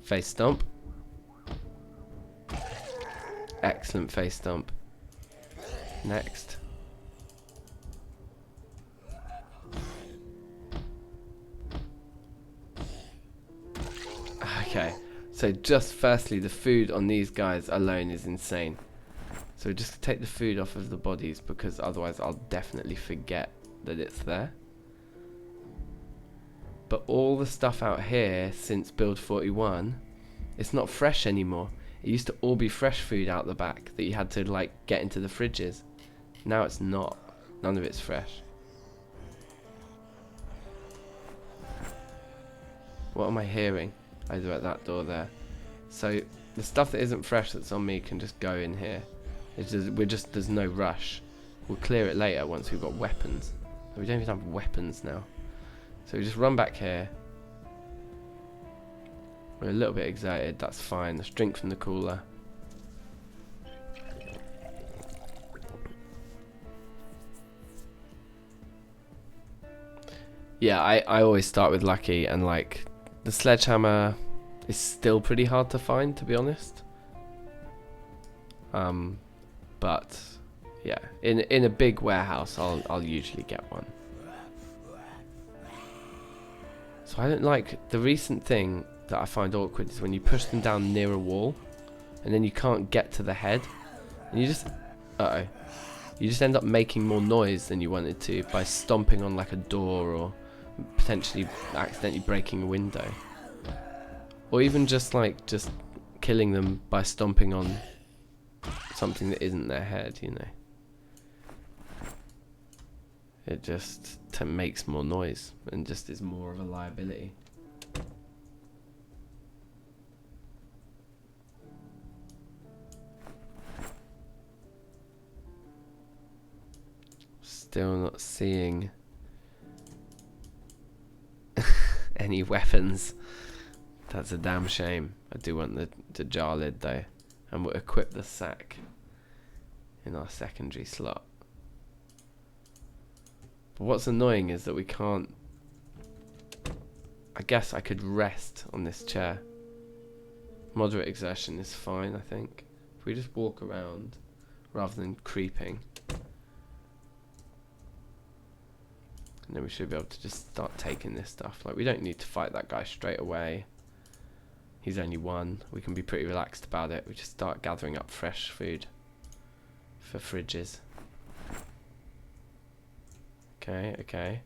Face stomp. Excellent face stomp. Next. Okay, so just firstly, the food on these guys alone is insane. So just take the food off of the bodies, because otherwise I'll definitely forget that it's there. But all the stuff out here since build 41, it's not fresh anymore. It used to all be fresh food out the back that you had to like get into the fridges. Now it's not. None of it's fresh. What am I hearing? Either at that door there. So the stuff that isn't fresh that's on me can just go in here. It's just there's no rush. We'll clear it later once we've got weapons. We don't even have weapons now. So we just run back here. We're a little bit excited, that's fine. Let's drink from the cooler. Yeah, I always start with Lucky, and like the sledgehammer is still pretty hard to find, to be honest. But yeah, in a big warehouse I'll usually get one. So I don't like the recent thing that I find awkward is when you push them down near a wall and then you can't get to the head and you just you just end up making more noise than you wanted to by stomping on like a door or potentially accidentally breaking a window, or even just killing them by stomping on something that isn't their head, you know. It just makes more noise and just is more of a liability. Still not seeing any weapons. That's a damn shame. I do want the jar lid though, and we'll equip the sack in our secondary slot. But what's annoying is that we can't... I guess I could rest on this chair. Moderate exertion is fine, I think. If we just walk around rather than creeping, and then we should be able to just start taking this stuff. Like, we don't need to fight that guy straight away. He's only one. We can be pretty relaxed about it. We just start gathering up fresh food for fridges. Okay, okay.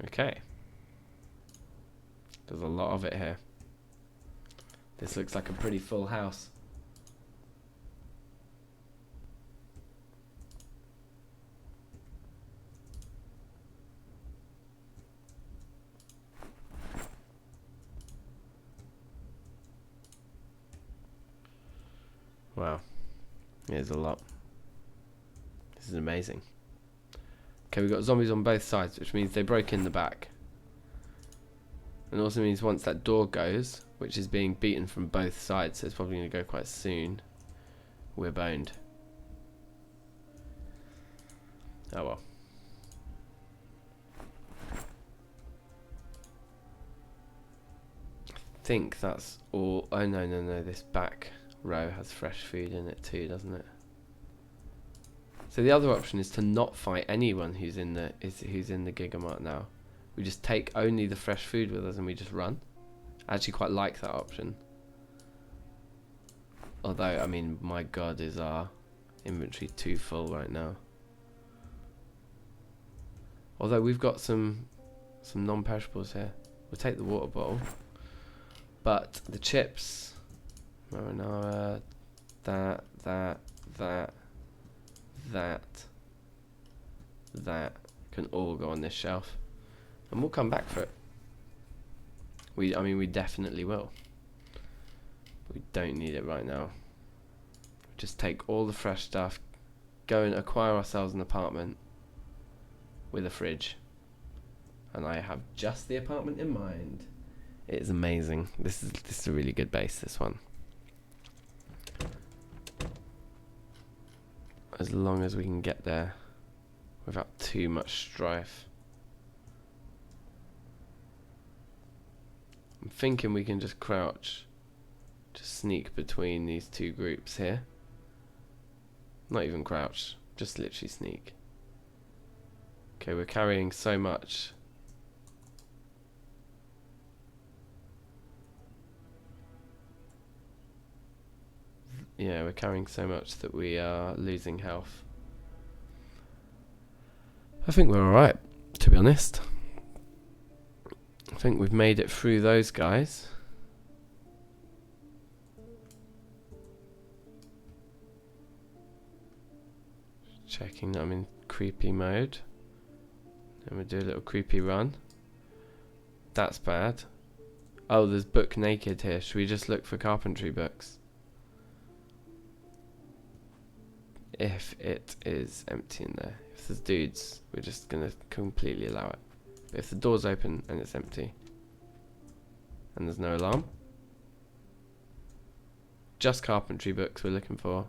Okay. There's a lot of it here. This looks like a pretty full house. Wow. There's a lot. This is amazing. Okay, we've got zombies on both sides, which means they broke in the back. And also means once that door goes, which is being beaten from both sides, so it's probably going to go quite soon, we're boned. Oh well. I think that's all. Oh no, no, no, this back row has fresh food in it too, doesn't it? So the other option is to not fight anyone who's in the Gigamart now. We just take only the fresh food with us and we just run. I actually quite like that option. Although, I mean, my god, is our inventory too full right now. Although we've got some non-perishables here. We'll take the water bottle. But the chips, marinara, that can all go on this shelf. And we'll come back for it. I mean, we definitely will. We don't need it right now. Just take all the fresh stuff, go and acquire ourselves an apartment with a fridge. And I have just the apartment in mind. It is amazing. This is a really good base, this one. As long as we can get there without too much strife. I'm thinking we can just crouch, just sneak between these two groups here. Not even crouch, just literally sneak. Okay, we're carrying so much. Yeah, we're carrying so much that we are losing health. I think we're alright, to be honest. I think we've made it through those guys. Checking that I'm in creepy mode. And we'll do a little creepy run. That's bad. Oh, there's book naked here. Should we just look for carpentry books? If it is empty in there. If there's dudes, we're just going to completely allow it. But if the door's open and it's empty, and there's no alarm, just carpentry books we're looking for.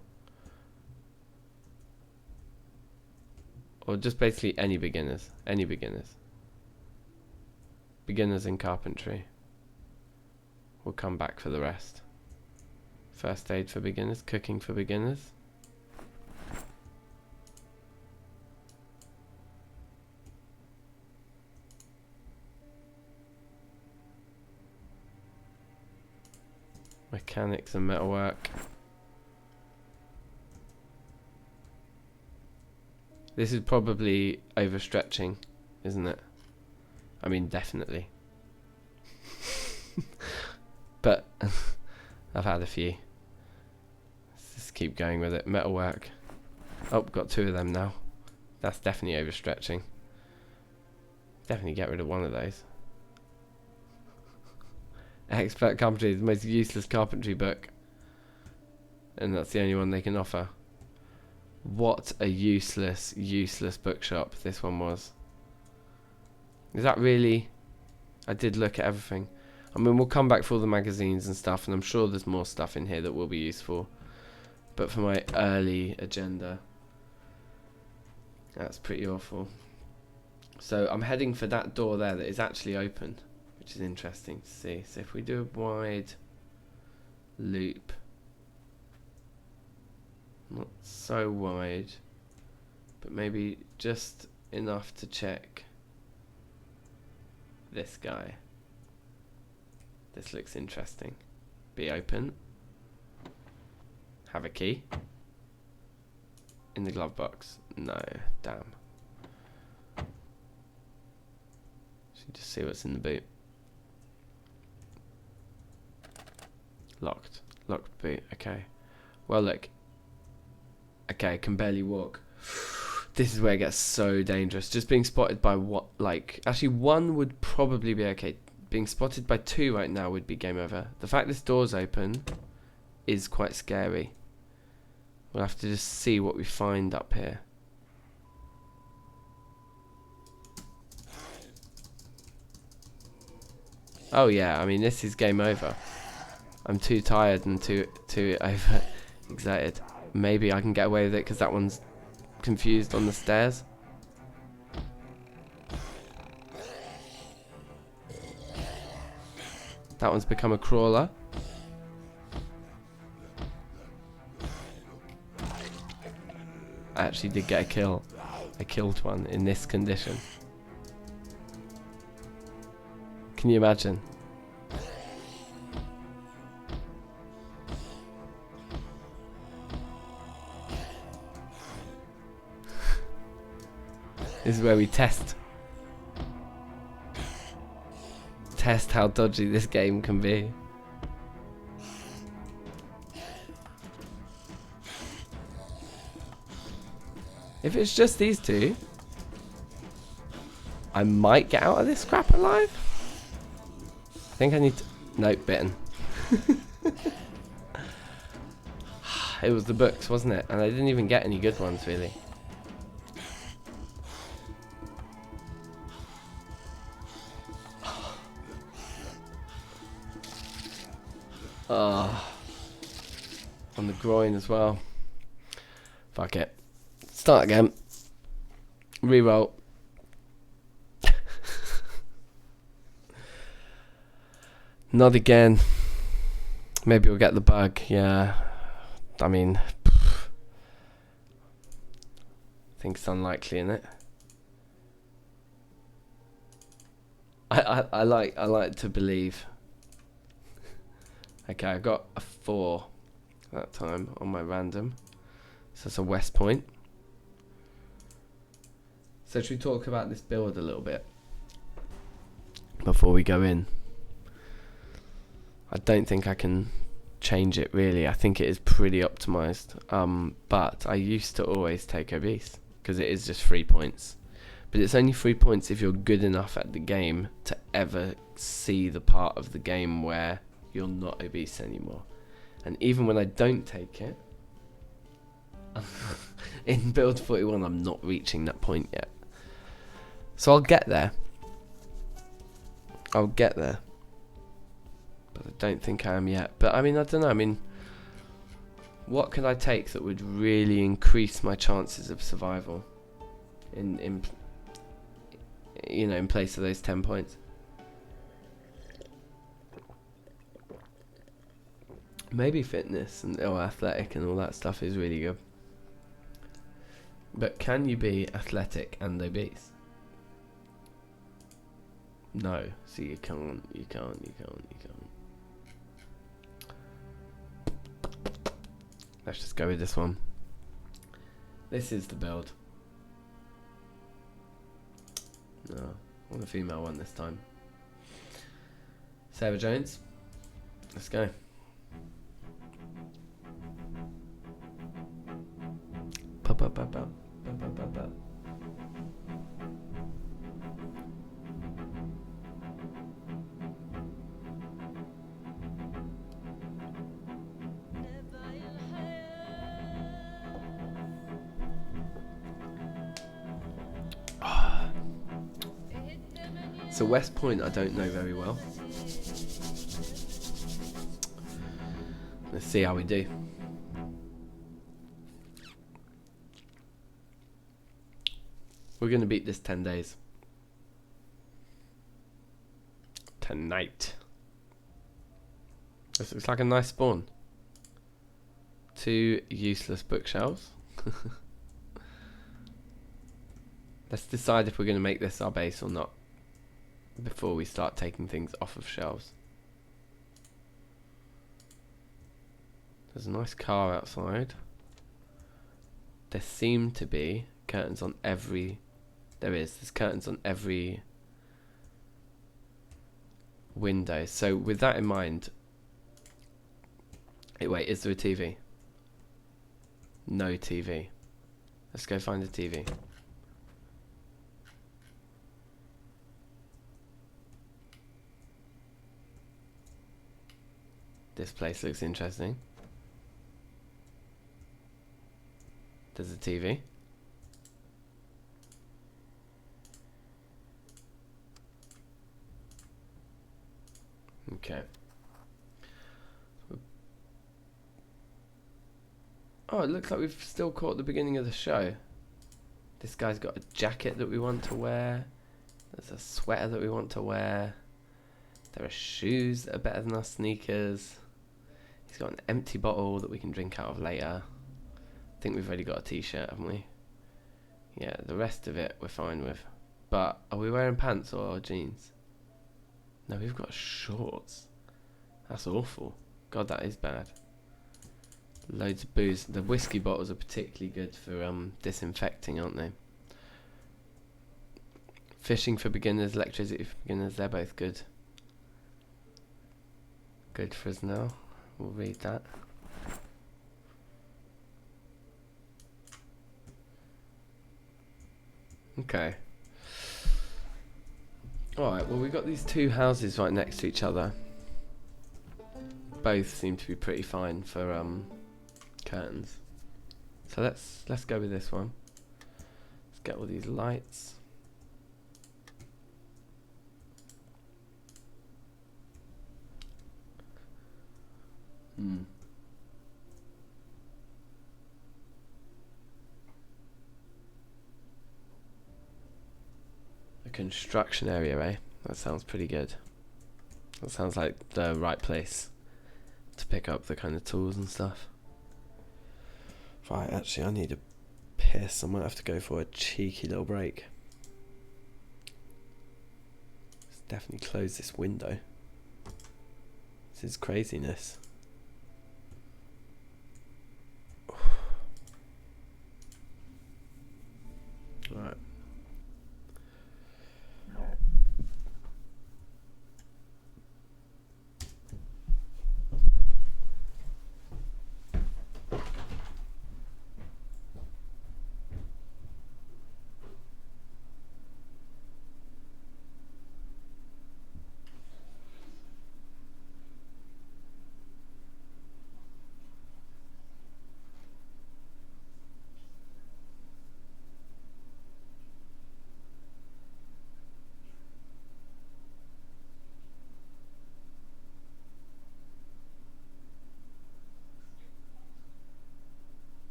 Or just basically any beginners. Any beginners. Beginners in carpentry. We'll come back for the rest. First aid for beginners, cooking for beginners. Mechanics and metalwork. This is probably overstretching, isn't it? I mean, definitely. But I've had a few. Let's just keep going with it. Metalwork. Oh, got two of them now. That's definitely overstretching. Definitely get rid of one of those. Expert Carpentry is the most useless carpentry book. And that's the only one they can offer. What a useless bookshop this one was. Is that really? I did look at everything. I mean, we'll come back for all the magazines and stuff, and I'm sure there's more stuff in here that will be useful. But for my early agenda, that's pretty awful. So I'm heading for that door there that is actually open, which is interesting to see. So if we do a wide loop, not so wide, but maybe just enough to check this guy. This looks interesting. Be open. Have a key. In the glove box. No, damn. Should just see what's in the boot. Locked. Locked boot. Okay. Well, look. Okay, I can barely walk. This is where it gets so dangerous. Just being spotted by what, like, actually one would probably be okay. Being spotted by two right now would be game over. The fact this door's open is quite scary. We'll have to just see what we find up here. Oh yeah, I mean this is game over. I'm too tired and too over excited. Maybe I can get away with it because that one's confused on the stairs. That one's become a crawler. I actually did get a kill. I killed one in this condition. Can you imagine? This is where we test how dodgy this game can be. If it's just these two, I might get out of this scrap alive. I think I need to... Nope, bitten. It was the books, wasn't it? And I didn't even get any good ones, really. On the groin as well. Fuck it. Start again. Reroll. Not again. Maybe we'll get the bug. Yeah. I mean, I think it's unlikely, isn't it? I like to believe. Okay, I got a 4 that time on my random. So that's a West Point. So should we talk about this build a little bit before we go in? I don't think I can change it really. I think it is pretty optimized. But I used to always take obese because it is just 3 points. But it's only 3 points if you're good enough at the game to ever see the part of the game where you're not obese anymore. And even when I don't take it, in build 41 I'm not reaching that point yet. So I'll get there. I'll get there. But I don't think I am yet. But I mean, I don't know. I mean, what could I take that would really increase my chances of survival in you know, in place of those 10 points? Maybe fitness and athletic and all that stuff is really good. But can you be athletic and obese? No. So you can't. Let's just go with this one. This is the build. No, I want a female one this time. Sarah Jones. Let's go. So West Point I don't know very well. Let's see how we do. We're going to beat this 10 days. Tonight. This looks like a nice spawn. 2 useless bookshelves. Let's decide if we're going to make this our base or not before we start taking things off of shelves. There's a nice car outside. There seem to be curtains on every... There's curtains on every window. So with that in mind... Wait, is there a TV? No TV. Let's go find a TV. This place looks interesting. There's a TV. Okay. Oh, it looks like we've still caught the beginning of the show. This guy's got a jacket that we want to wear. There's a sweater that we want to wear. There are shoes that are better than our sneakers. He's got an empty bottle that we can drink out of later. I think we've already got a t-shirt, haven't we? Yeah, the rest of it we're fine with. But are we wearing pants or jeans? No, we've got shorts. That's awful. God, that is bad. Loads of booze. The whiskey bottles are particularly good for disinfecting, aren't they? Fishing for beginners, electricity for beginners, they're both good. Good for us now. We'll read that. Okay. Alright, well we've got these two houses right next to each other. Both seem to be pretty fine for curtains. So let's go with this one. Let's get all these lights. A construction area, eh? That sounds pretty good. That sounds like the right place to pick up the kind of tools and stuff. Right, actually I need a piss. I might have to go for a cheeky little break. Let's definitely close this window. This is craziness. Right.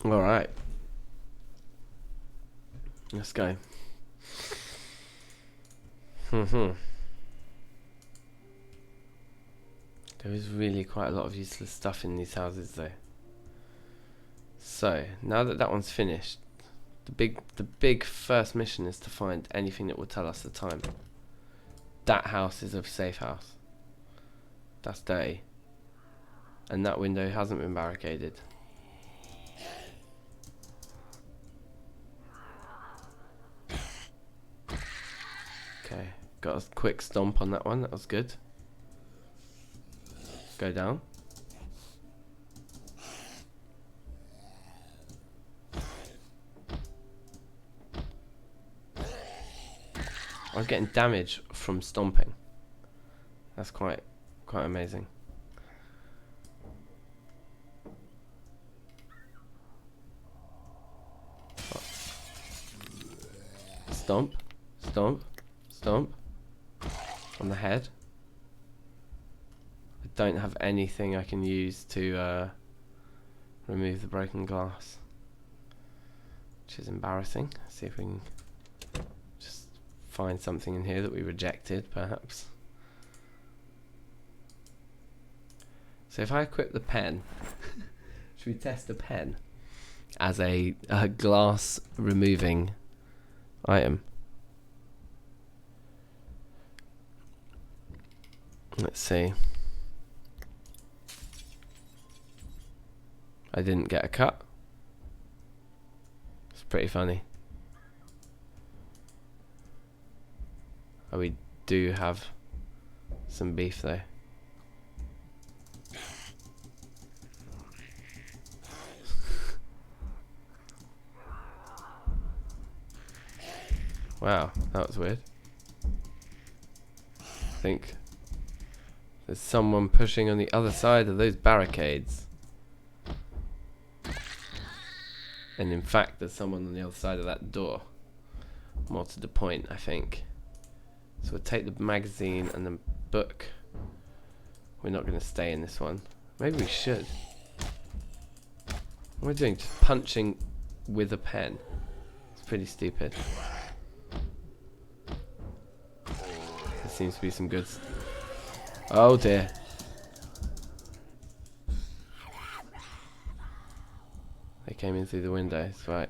All right. Let's go. There is really quite a lot of useless stuff in these houses though. So, now that that one's finished, the big first mission is to find anything that will tell us the time. That house is a safe house. That's dirty. And that window hasn't been barricaded. Okay, got a quick stomp on that one, that was good. Go down. I'm getting damage from stomping. That's quite amazing. Stomp, stomp, stomp on the head. I don't have anything I can use to remove the broken glass, which is embarrassing. Let's see if we can just find something in here that we rejected, perhaps. So if I equip the pen, should we test a pen as a glass removing item? Let's see. I didn't get a cut. It's pretty funny. Oh, we do have some beef though. Wow, that was weird. I think there's someone pushing on the other side of those barricades. And in fact, there's someone on the other side of that door. More to the point, I think. So we'll take the magazine and the book. We're not going to stay in this one. Maybe we should. What am I doing? Just punching with a pen. It's pretty stupid. There seems to be some good... Oh dear. They came in through the windows, right.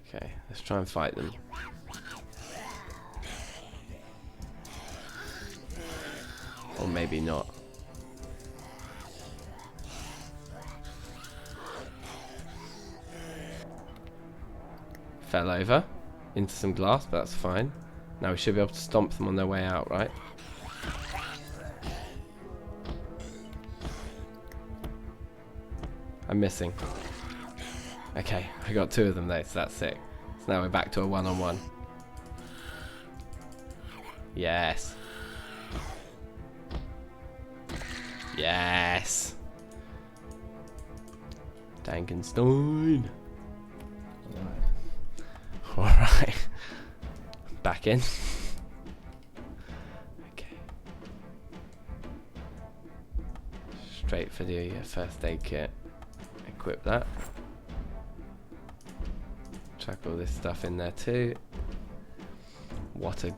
Okay, let's try and fight them. Or maybe not. Fell over into some glass, but that's fine. Now we should be able to stomp them on their way out, right? I'm missing. Okay, I got 2 of them though, so that's sick. So now we're back to a one-on-one. Yes. Yes. Dankenstein. Alright. Back in. Okay. Straight for the first aid kit. Equip that. Chuck all this stuff in there too. What a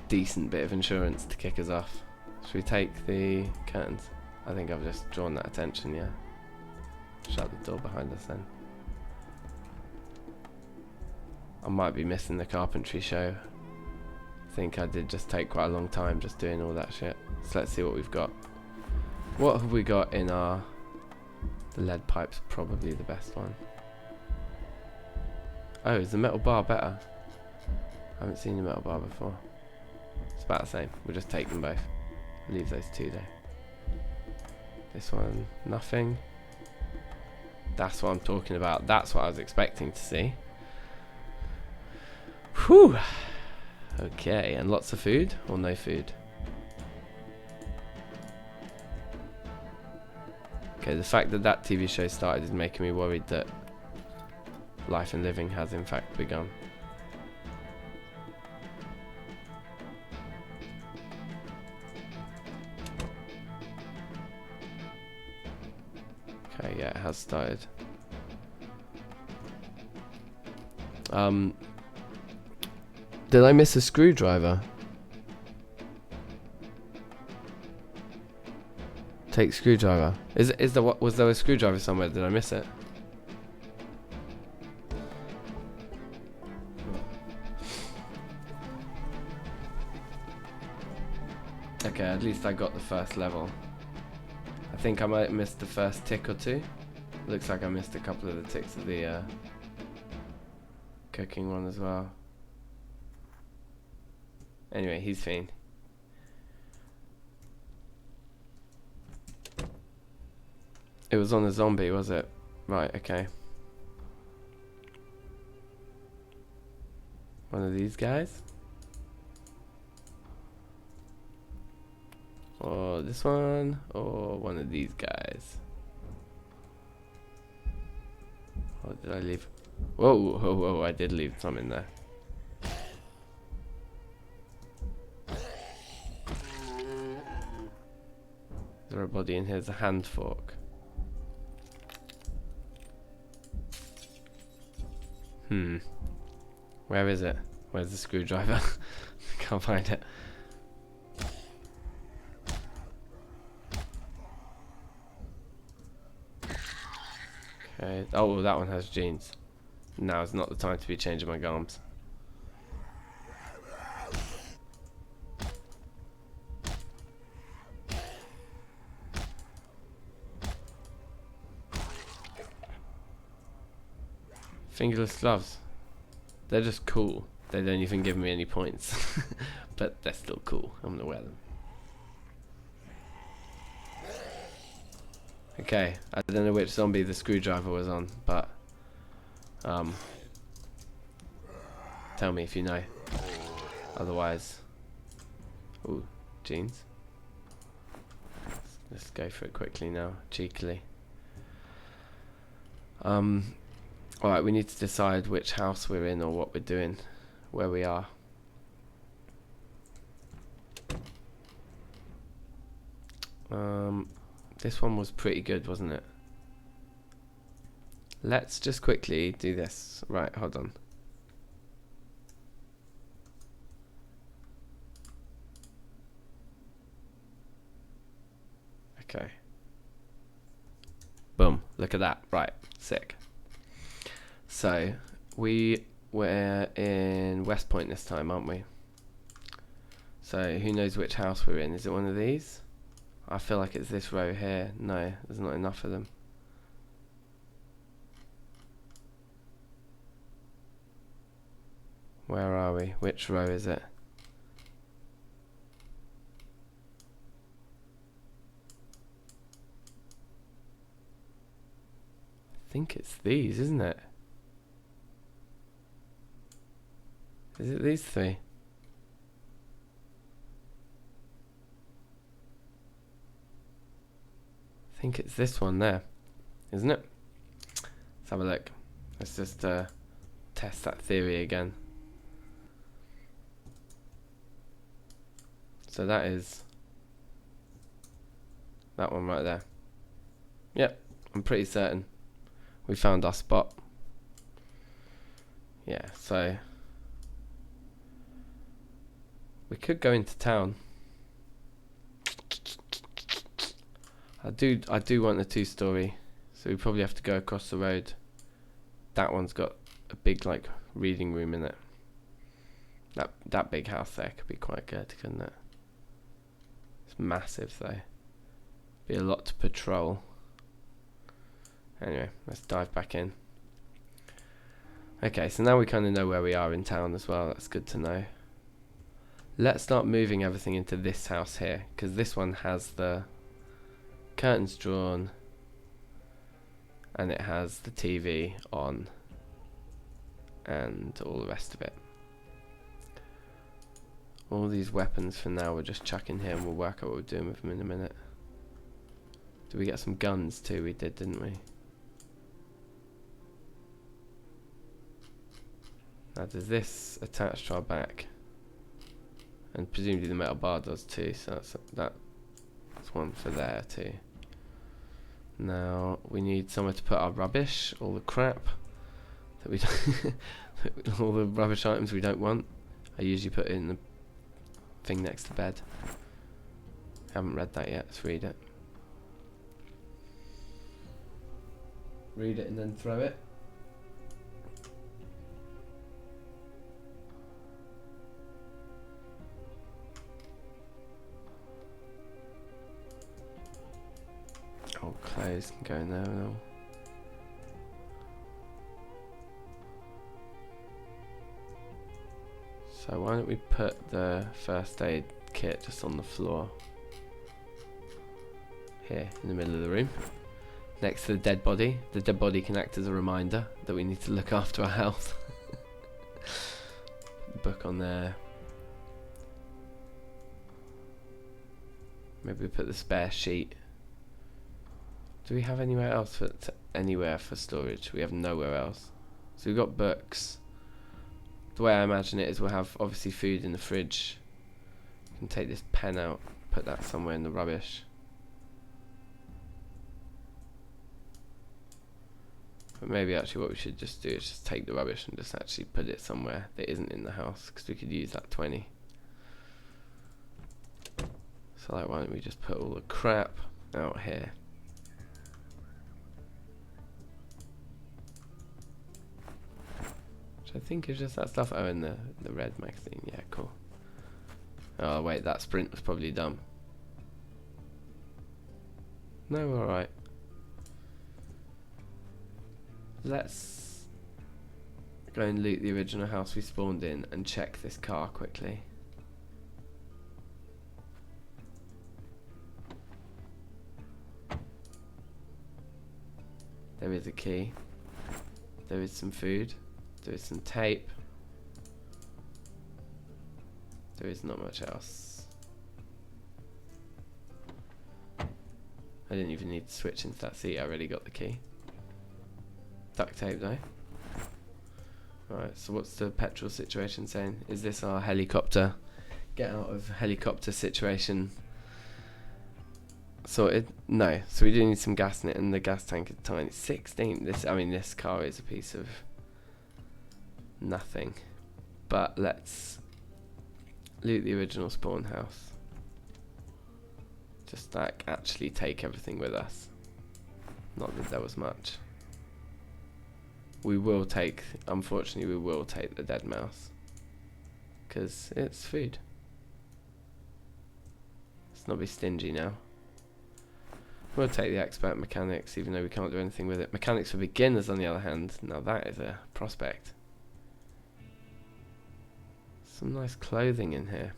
decent bit of insurance to kick us off. Should we take the curtains? I think I've just drawn that attention, yeah. Shut the door behind us then. I might be missing the carpentry show. I think I did just take quite a long time just doing all that shit. So let's see what we've got. What have we got in our... The lead pipe's probably the best one. Oh, is the metal bar better? I haven't seen the metal bar before. It's about the same. We'll just take them both. Leave those 2 there. This one, nothing. That's what I'm talking about. That's what I was expecting to see. Whew. Okay, and lots of food or no food? Okay, the fact that that TV show started is making me worried that life and living has in fact begun. Okay, yeah, it has started. Did I miss a screwdriver? Take screwdriver. Was there a screwdriver somewhere? Did I miss it? Okay, at least I got the first level. I think I might have missed the first tick or 2. Looks like I missed a couple of the ticks of the cooking one as well. Anyway, he's fine. It was on a zombie, was it? Right, okay. One of these guys? Or this one? Or one of these guys? Or did I leave? Whoa, whoa, whoa, I did leave some in there. Is there a body in here? There's a hand fork. Where is it? Where's the screwdriver? Can't find it. Okay. Oh, that one has jeans. Now is not the time to be changing my garms. Fingerless gloves. They're just cool. They don't even give me any points. But they're still cool. I'm gonna wear them. Okay, I don't know which zombie the screwdriver was on, but tell me if you know. Otherwise, ooh, jeans. Let's go for it quickly now, cheekily. Alright, we need to decide which house we're in or what we're doing, where we are. This one was pretty good, wasn't it? Let's just quickly do this. Right, hold on. Okay. Boom. Look at that. Right. Sick. So, we were in West Point this time, aren't we? So, who knows which house we're in? Is it one of these? I feel like it's this row here. No, there's not enough of them. Where are we? Which row is it? I think it's these, isn't it? Is it these three? I think it's this one there, isn't it? Let's have a look. Let's just test that theory again. So that is that one right there. Yep, I'm pretty certain we found our spot. Yeah, so we could go into town. I do want a 2-story, so we probably have to go across the road. That one's got a big like reading room in it. That big house there could be quite good, couldn't it? It's massive though. Be a lot to patrol. Anyway, let's dive back in. Okay, so now we kind of know where we are in town as well. That's good to know. Let's start moving everything into this house here, because this one has the curtains drawn and it has the TV on and all the rest of it. All these weapons for now we're just chucking here and we'll work out what we're doing with them in a minute. Did we get some guns too? We did, didn't we? Now does this attach to our back? And presumably the metal bar does too, so that's one for there too. Now we need somewhere to put our rubbish, all the crap that we don't all the rubbish items we don't want. I usually put it in the thing next to bed. Haven't read that yet, let's read it. Read it and then throw it. Old clothes can go in there and all. So why don't we put the first aid kit just on the floor here in the middle of the room next to the dead body. The dead body can act as a reminder that we need to look after our health. Book on there. Maybe we put the spare sheet. Do we have anywhere else for storage? We have nowhere else. So we've got books. The way I imagine it is we'll have obviously food in the fridge. We can take this pen out, put that somewhere in the rubbish. But maybe actually what we should just do is just take the rubbish and just actually put it somewhere that isn't in the house, because we could use that 20. So like, why don't we just put all the crap out here? Which I think is just that stuff. Oh, and the red magazine. Yeah, cool. Oh wait, that sprint was probably dumb. No, alright. Let's go and loot the original house we spawned in and check this car quickly. There is a key. There is some food. There is some tape. There is not much else. I didn't even need to switch into that seat, I already got the key. Duct tape though. Right, so what's the petrol situation saying? Is this our helicopter? Get out of helicopter situation sorted? No, so we do need some gas in it, and the gas tank is tiny. 16. This car is a piece of nothing. But let's loot the original spawn house. Just like actually take everything with us. Not that there was much. We will take, unfortunately, we will take the dead mouse. Because it's food. Let's not be stingy now. We'll take the expert mechanics, even though we can't do anything with it. Mechanics for beginners, on the other hand, now that is a prospect. Some nice clothing in here.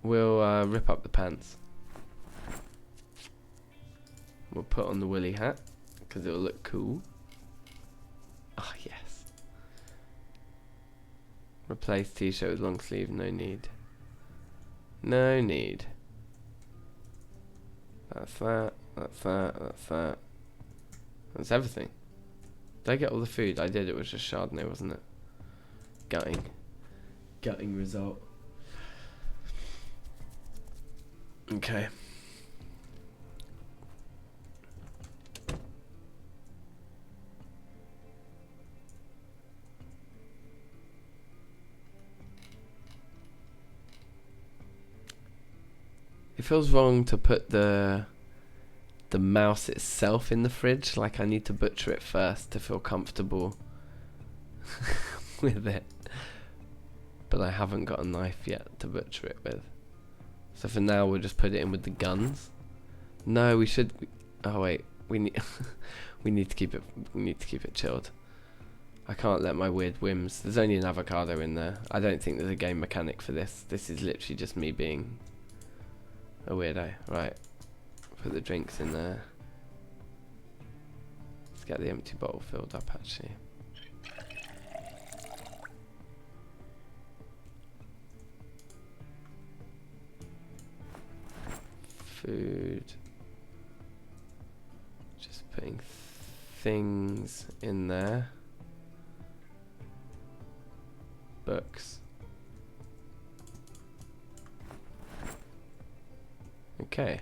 We'll rip up the pants. We'll put on the woolly hat, because it'll look cool. Ah, yes. Replace t-shirt with long sleeve, no need. No need. That's that, that's that, that's that. That's everything. Did I get all the food? I did, it was just Chardonnay, wasn't it? Gutting. Gutting result. Okay. It feels wrong to put the mouse itself in the fridge. Like I need to butcher it first to feel comfortable with it. But I haven't got a knife yet to butcher it with. So for now we'll just put it in with the guns. No, we should. Oh wait, we need we need to keep it chilled. I can't let my weird whims. There's only an avocado in there. I don't think there's a game mechanic for this. This is literally just me being a weirdo. Right, put the drinks in there. Let's get the empty bottle filled up actually. Food. Just putting things in there. Books. Okay.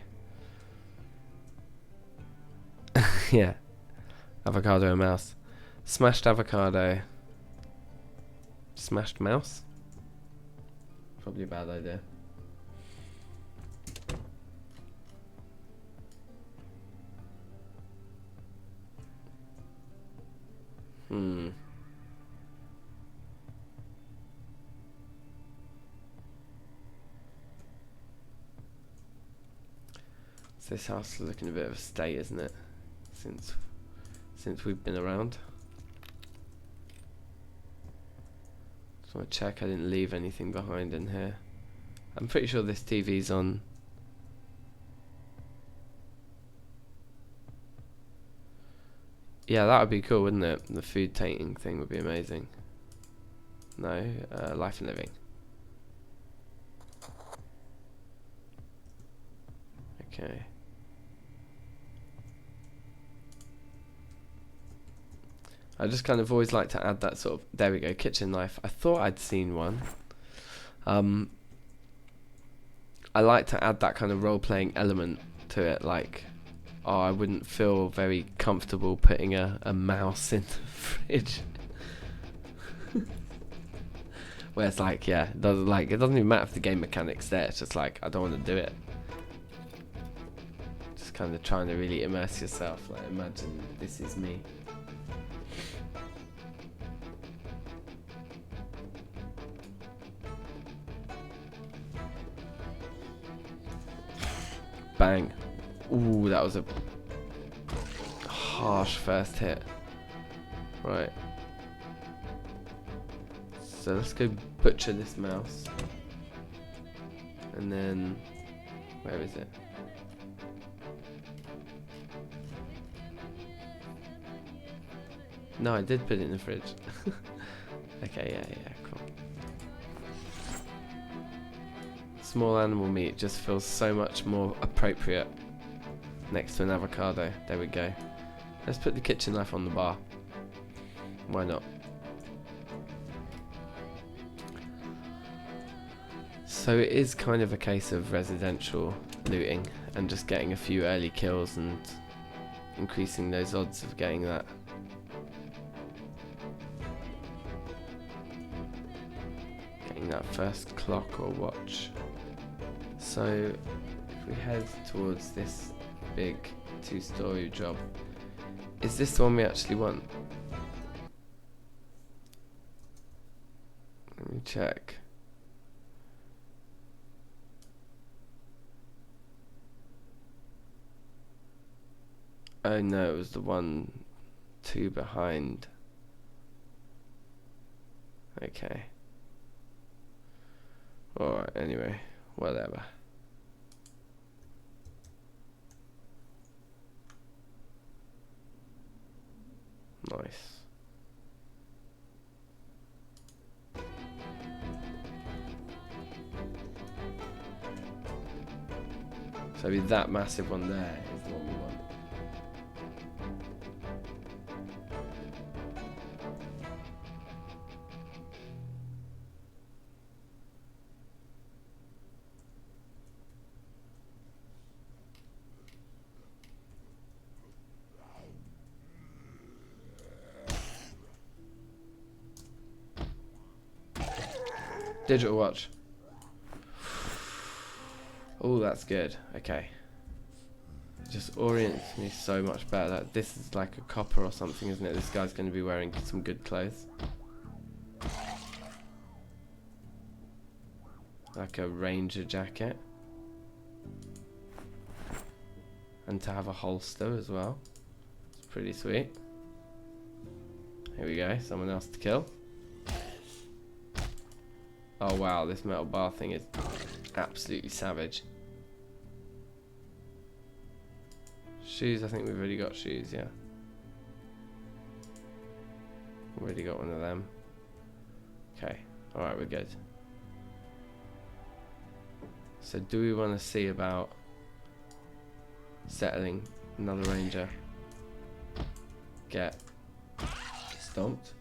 Yeah. Avocado and mouse. Smashed avocado. Smashed mouse? Probably a bad idea. So this house is looking a bit of a state, isn't it? Since we've been around. Just want to check I didn't leave anything behind in here. I'm pretty sure this TV's on. Yeah, that would be cool, wouldn't it? The food tainting thing would be amazing. No, life and living. Okay. I just kind of always like to add that sort of, there we go, kitchen knife. I thought I'd seen one. I like to add that kind of role-playing element to it, like, oh, I wouldn't feel very comfortable putting a mouse in the fridge. Where it's like, yeah, it doesn't even matter if the game mechanic's there, it's just like, I don't want to do it. Just kind of trying to really immerse yourself, like, imagine this is me. Bang. Ooh, that was a harsh first hit. Right. So let's go butcher this mouse. And then, where is it? No, I did put it in the fridge. Okay, yeah, cool. Small animal meat just feels so much more appropriate next to an avocado. There we go. Let's put the kitchen knife on the bar. Why not? So it is kind of a case of residential looting and just getting a few early kills and increasing those odds of getting that. Getting that first clock or watch. So if we head towards this big 2-story job, is this the one we actually want? Let me check. Oh no, it was the 2 behind. Okay. Alright, anyway, whatever. Nice. So that massive one there is the one we want. Digital watch. Oh, that's good. Okay. It just orients me so much better. That this is like a copper or something, isn't it? This guy's going to be wearing some good clothes. Like a ranger jacket. And to have a holster as well. It's pretty sweet. Here we go. Someone else to kill. Oh wow, this metal bar thing is absolutely savage. Shoes, I think we've already got shoes, yeah. Already got one of them. Okay, alright, we're good. So do we want to see about settling another ranger? Get stomped.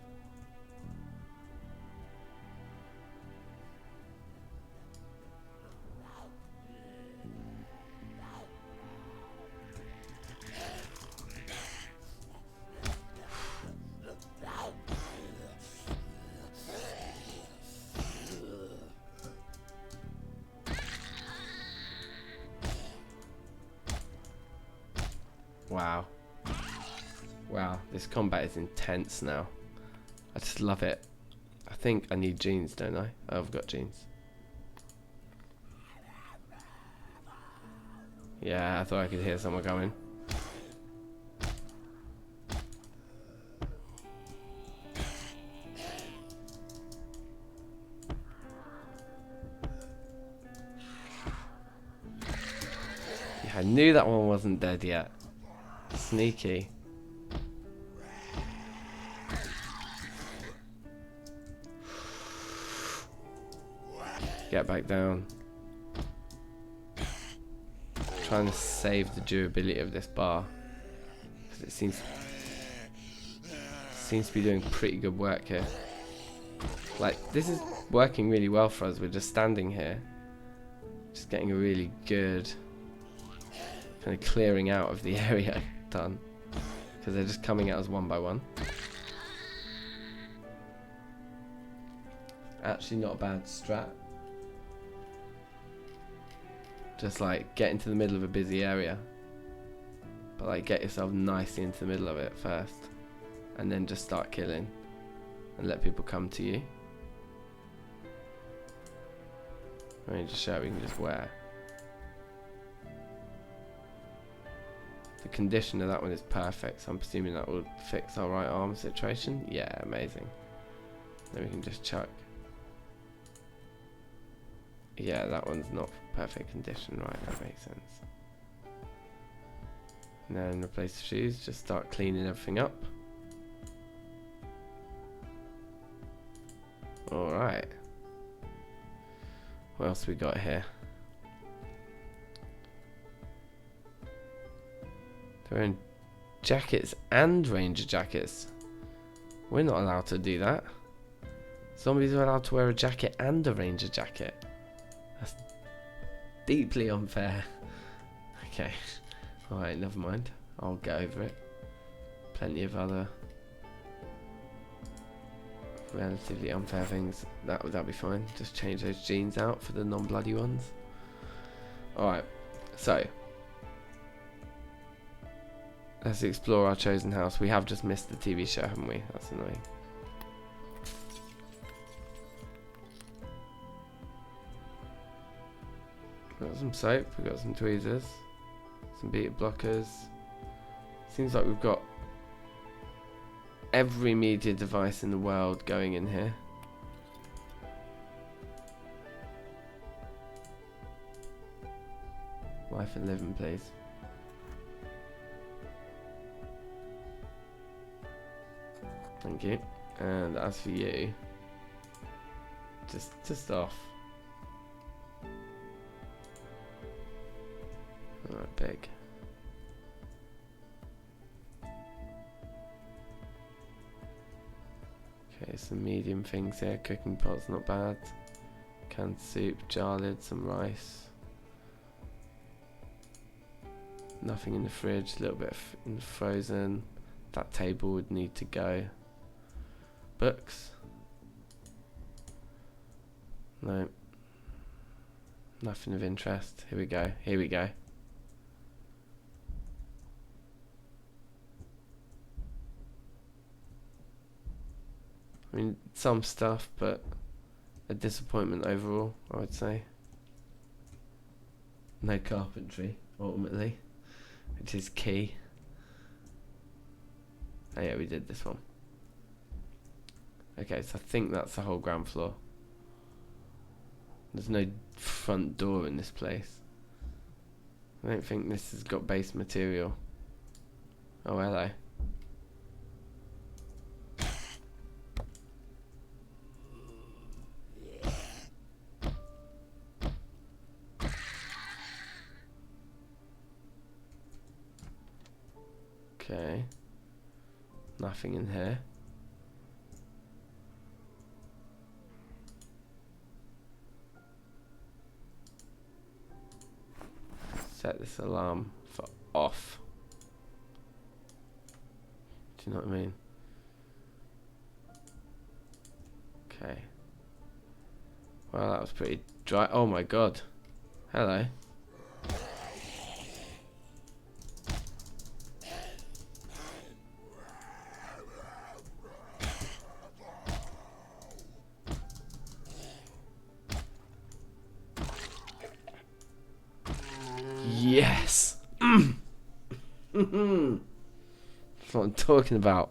Wow. Wow, this combat is intense now. I just love it. I think I need jeans, don't I? Oh, I've got jeans. Yeah, I thought I could hear someone coming. Yeah, I knew that one wasn't dead yet. Sneaky. Get back down. Trying to save the durability of this bar, because it seems to be doing pretty good work here. Like, this is working really well for us. We're just standing here, just getting a really good kind of clearing out of the area done, because they're just coming at us one by one. Actually not a bad strat. Just like get into the middle of a busy area, but like get yourself nicely into the middle of it first, and then just start killing and let people come to you. Let me just show how we can just wear. The condition of that one is perfect, so I'm presuming that will fix our right arm situation. Yeah, amazing. Then we can just chuck. Yeah, that one's not perfect condition, right? That makes sense. And then replace the shoes, just start cleaning everything up. Alright. What else we got here? They're in jackets and ranger jackets. We're not allowed to do that. Zombies are allowed to wear a jacket and a ranger jacket. That's deeply unfair. Okay. Alright, never mind. I'll get over it. Plenty of other relatively unfair things. That'll be fine. Just change those jeans out for the non-bloody ones. Alright, so let's explore our chosen house. We have just missed the TV show, haven't we? That's annoying. We've got some soap, we've got some tweezers, some beat blockers. Seems like we've got every media device in the world going in here. Life and living, please. Thank you. And as for you, just off. Alright, big. Okay, some medium things here. Cooking pot's not bad. Canned soup, jar lid, some rice. Nothing in the fridge, a little bit in the frozen. That table would need to go. Books? No. Nothing of interest. Here we go. Here we go. I mean, some stuff, but a disappointment overall, I would say. No carpentry, ultimately, which is key. Oh yeah, we did this one. Okay, so I think that's the whole ground floor. There's no front door in this place. I don't think this has got base material. Oh, hello. Okay. Nothing in here. Set this alarm for off. Do you know what I mean? Okay. Well, that was pretty dry. Oh my god. Hello. Yes. That's what I'm talking about.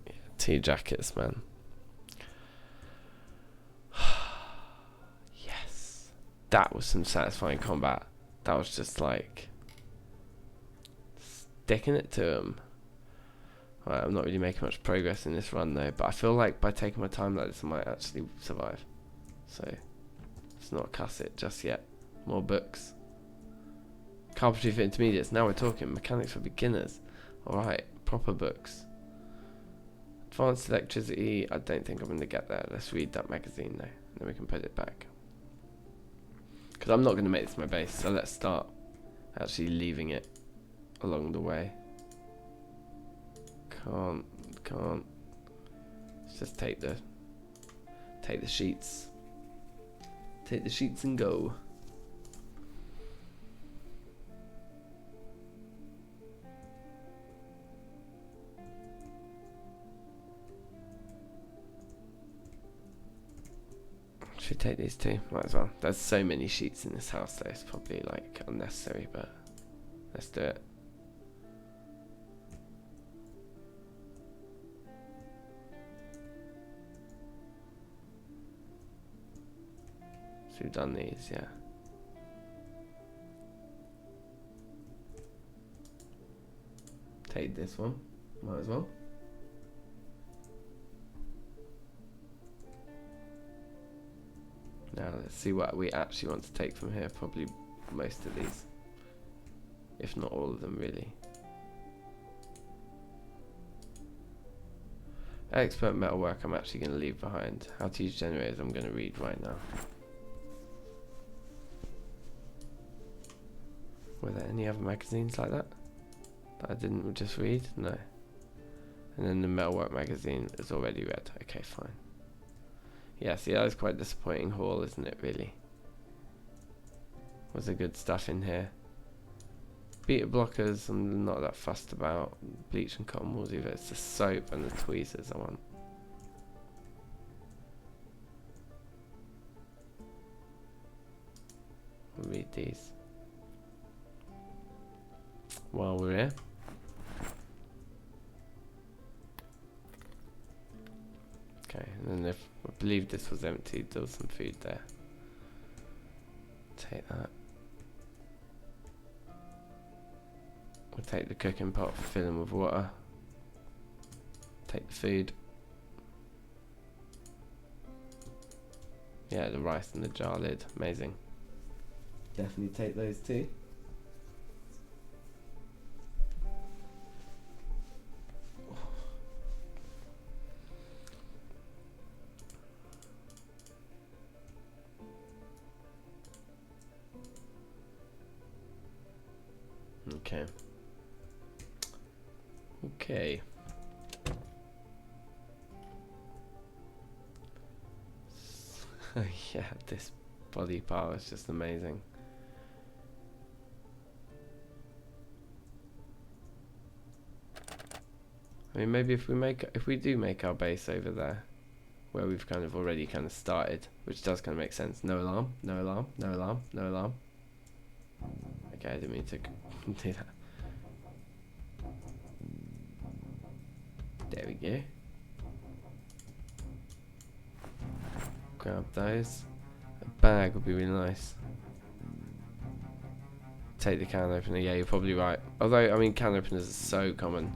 Yeah, 2 jackets, man. Yes. That was some satisfying combat. That was just like sticking it to him. Right, I'm not really making much progress in this run though, but I feel like by taking my time like this I might actually survive. So, let's not cuss it just yet. More books. Carpentry for intermediates, now we're talking. Mechanics for beginners. Alright, proper books. Advanced electricity, I don't think I'm going to get there. Let's read that magazine though, and then we can put it back. Because I'm not going to make this my base, so let's start actually leaving it along the way. Can't. Let's just take the sheets. Take the sheets and go. Should we take these two? Might as well. There's so many sheets in this house that it's probably like unnecessary, but let's do it. So we've done these, yeah. Take this one, might as well. Now let's see what we actually want to take from here. Probably most of these, if not all of them really. Expert metalwork I'm actually going to leave behind. How to use generators I'm going to read right now. Were there any other magazines like that I didn't just read? No. And then the metalwork magazine is already read. Okay, fine. Yeah, see, that was quite a disappointing haul, isn't it, really? Was the good stuff in here. Beta blockers I'm not that fussed about. Bleach and cotton wools either. It's the soap and the tweezers I want. We'll read these while we're here. Okay, and then if I believe this was empty, there was some food there. Take that. We'll take the cooking pot, fill them with water. Take the food. Yeah, the rice and the jar lid, amazing. Definitely take those too. Okay. Okay. Yeah, this body part is just amazing. I mean, maybe if we do make our base over there, where we've kind of already kind of started, which does kind of make sense. No alarm, no alarm, no alarm, no alarm. Okay, I didn't mean to do that. There we go. Grab those. A bag would be really nice. Take the can opener. Yeah, you're probably right. Although, I mean, can openers are so common.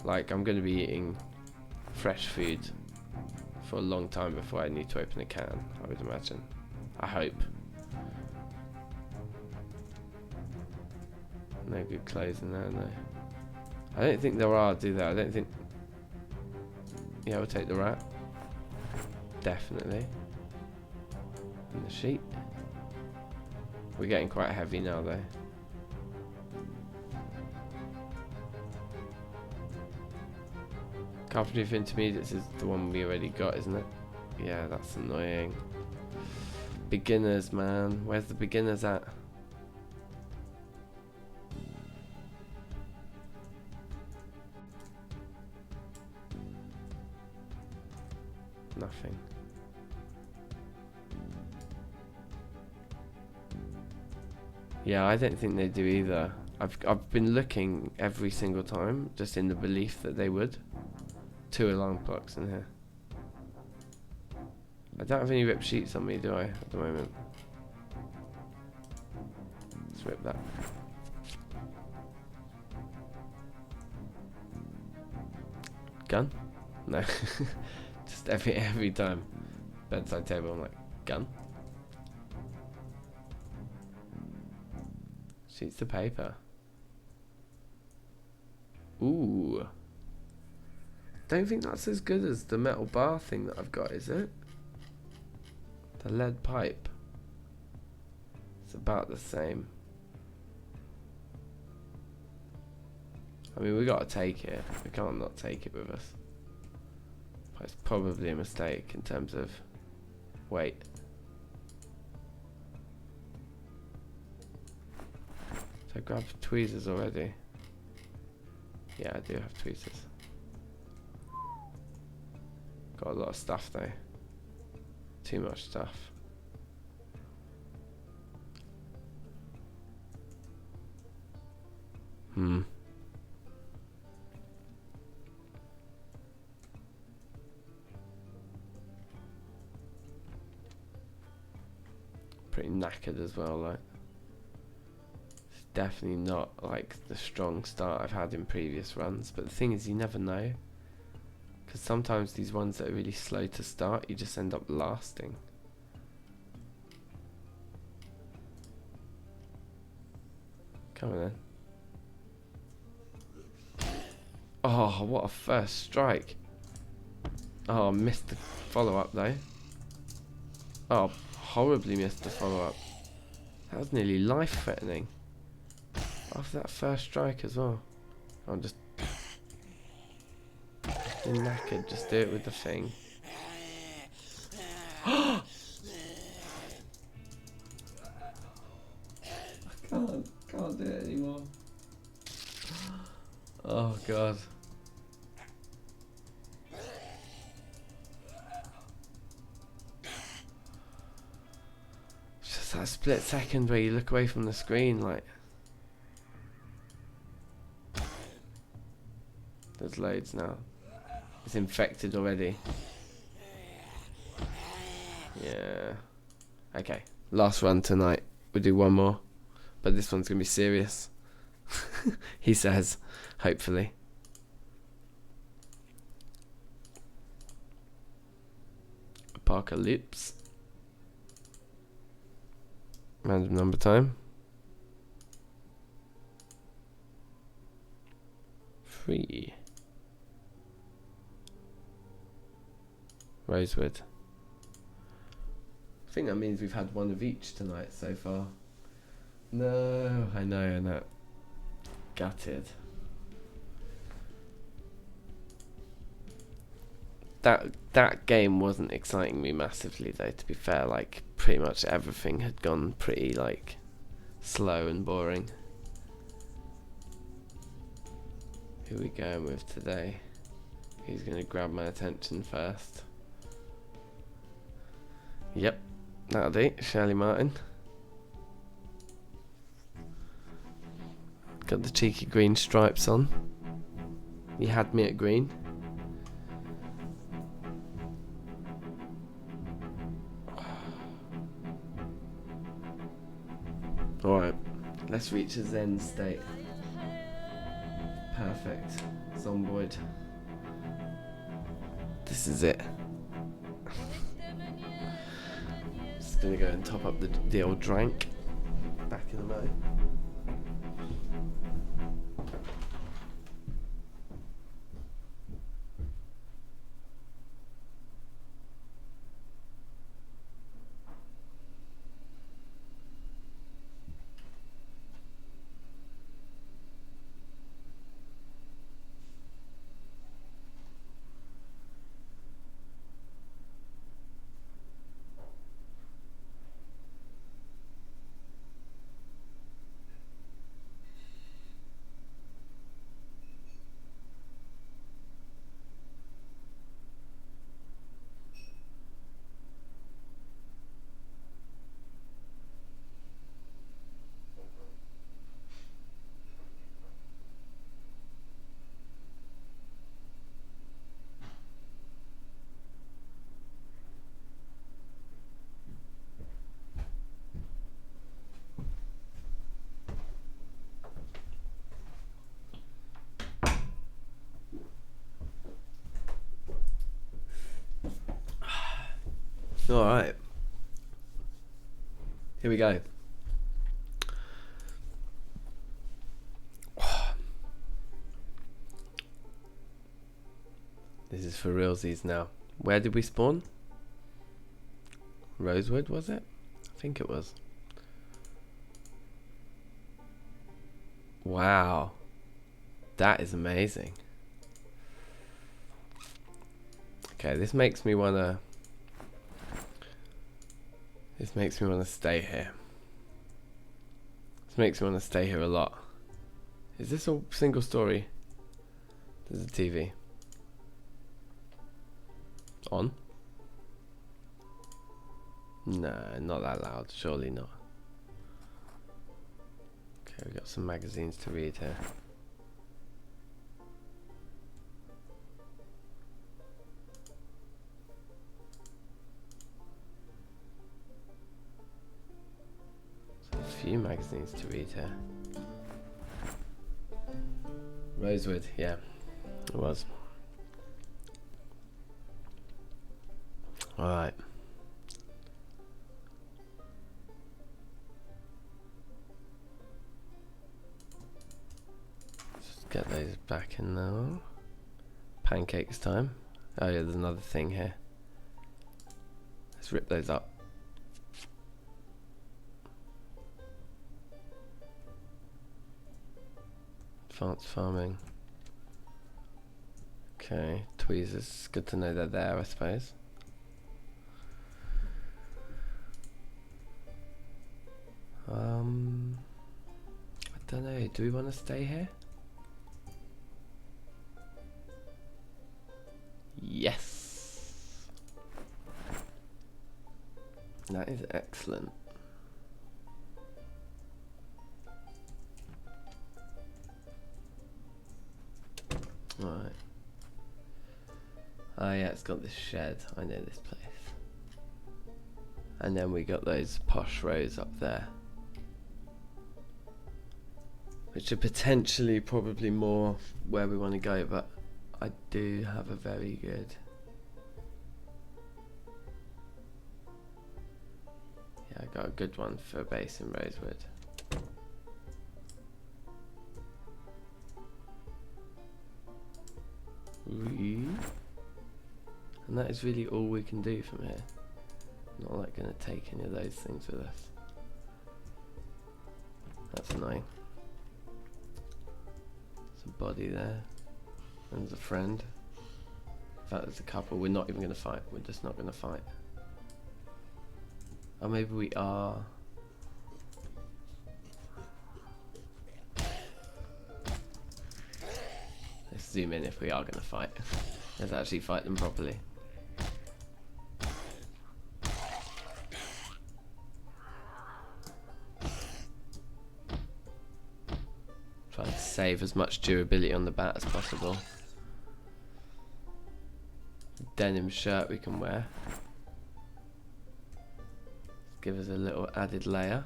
Like, I'm going to be eating fresh food for a long time before I need to open a can, I would imagine. I hope. No good clothes in there, no. I don't think there are, do there? I don't think... Yeah, we'll take the rat. Definitely. And the sheet. We're getting quite heavy now, though. Carpentry for intermediates is the one we already got, isn't it? Yeah, that's annoying. Beginners, man. Where's the beginners at? Nothing. Yeah, I don't think they do either. I've been looking every single time, just in the belief that they would. 2 alarm clocks in here. I don't have any ripped sheets on me, do I, at the moment? Let's rip that. Gun? No. Just every time. Bedside table, I'm like, gun? Sheets of paper. Ooh. Don't think that's as good as the metal bar thing that I've got, is it? The lead pipe. It's about the same. I mean, we gotta take it. We can't not take it with us. But it's probably a mistake in terms of weight. So I grabbed tweezers already. Yeah, I do have tweezers. Got a lot of stuff though. Too much stuff. Pretty knackered as well, like. It's definitely not like the strong start I've had in previous runs, but the thing is, you never know. Because sometimes these ones that are really slow to start, you just end up lasting. Come on then. Oh, what a first strike. Oh, missed the follow-up though. Oh, horribly missed the follow-up. That was nearly life-threatening. After that first strike as well. I'm just... You're knackered, just do it with the thing. I can't do it anymore. Oh god. It's just that split second where you look away from the screen, like. There's loads now. It's infected already. Yeah. Okay. Last run tonight. We'll do one more. But this one's going to be serious. He says. Hopefully. Apocalypse. Random number time. 3. Rosewood. I think that means we've had one of each tonight so far. No, I know. Gutted. That game wasn't exciting me massively though, to be fair. Like, pretty much everything had gone pretty, like, slow and boring. Who are we going with today? Who's going to grab my attention first? Yep, that'll do. Shirley Martin. Got the cheeky green stripes on. You had me at green. Alright, let's reach a Zen state. Perfect. Zomboid. This is it. Just gonna go and top up the old drink. Back in a moment. Alright. Here we go. This is for realsies now. Where did we spawn? Rosewood, was it? I think it was. Wow. That is amazing. Okay, this makes me wanna stay here. This makes me wanna stay here a lot. Is this a single story? There's a TV. On. No, not that loud. Surely not. Okay, we've got some magazines to read here. So a few magazines to read here. Rosewood, yeah, it was. Alright. Just get those back in now. Pancakes time. Oh yeah, there's another thing here. Let's rip those up. Advanced farming. Okay, tweezers. Good to know they're there, I suppose. I don't know. Do we want to stay here? Yes. That is excellent. Alright. Oh yeah, it's got this shed. I know this place. And then we got those posh rows up there, which are potentially probably more where we want to go, but I do have a very good... Yeah, I got a good one for a base in Rosewood. And that is really all we can do from here. Not like going to take any of those things with us. That's annoying. There's a body there. And there's a friend. In fact, there's a couple. We're not even going to fight. We're just not going to fight. Or maybe we are. Let's zoom in if we are going to fight. Let's actually fight them properly. Try to save as much durability on the bat as possible. Denim shirt we can wear. Give us a little added layer.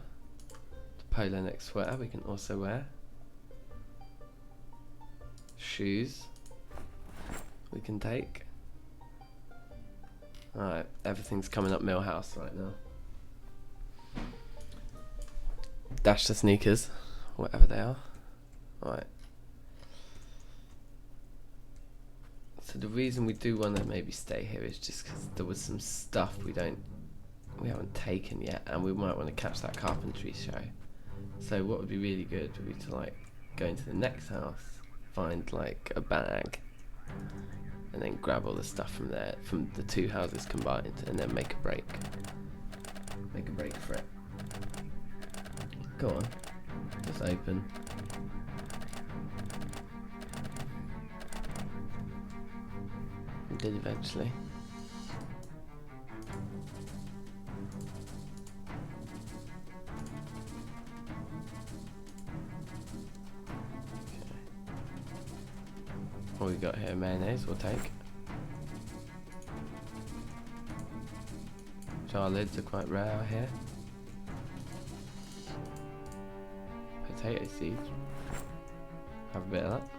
The polo neck sweater we can also wear. Shoes we can take. Alright, everything's coming up Millhouse right now. Dash the sneakers, whatever they are. Alright. So the reason we do want to maybe stay here is just because there was some stuff we haven't taken yet, and we might want to catch that carpentry show. So what would be really good would be to like go into the next house, find like a bag, and then grab all the stuff from there, from the two houses combined, and then make a break. Make a break for it. Go on. Just open. We did eventually. What we got here? Mayonnaise, we'll take. Jar lids are quite rare out here. Potato seeds. Have a bit of that.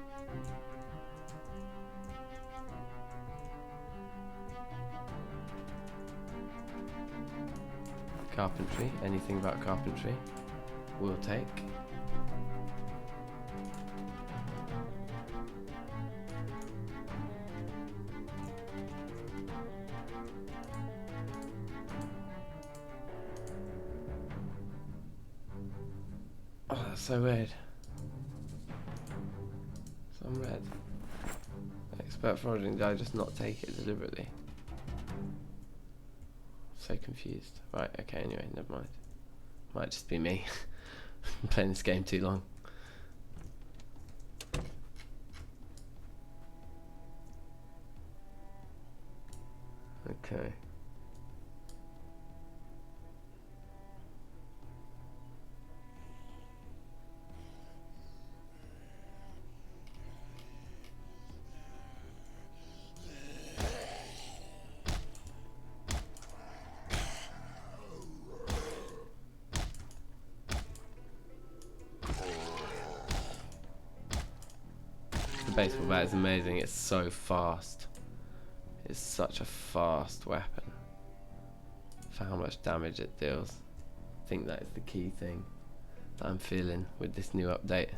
Carpentry, anything about carpentry, we'll take. Oh, that's so weird. Some red. Expert foraging, did I just not take it deliberately? So confused. Right, okay, anyway, never mind. Might just be me. I'm playing this game too long. Okay. baseball bat is amazing. It's so fast. It's such a fast weapon for how much damage it deals. I think that is the key thing that I'm feeling with this new update.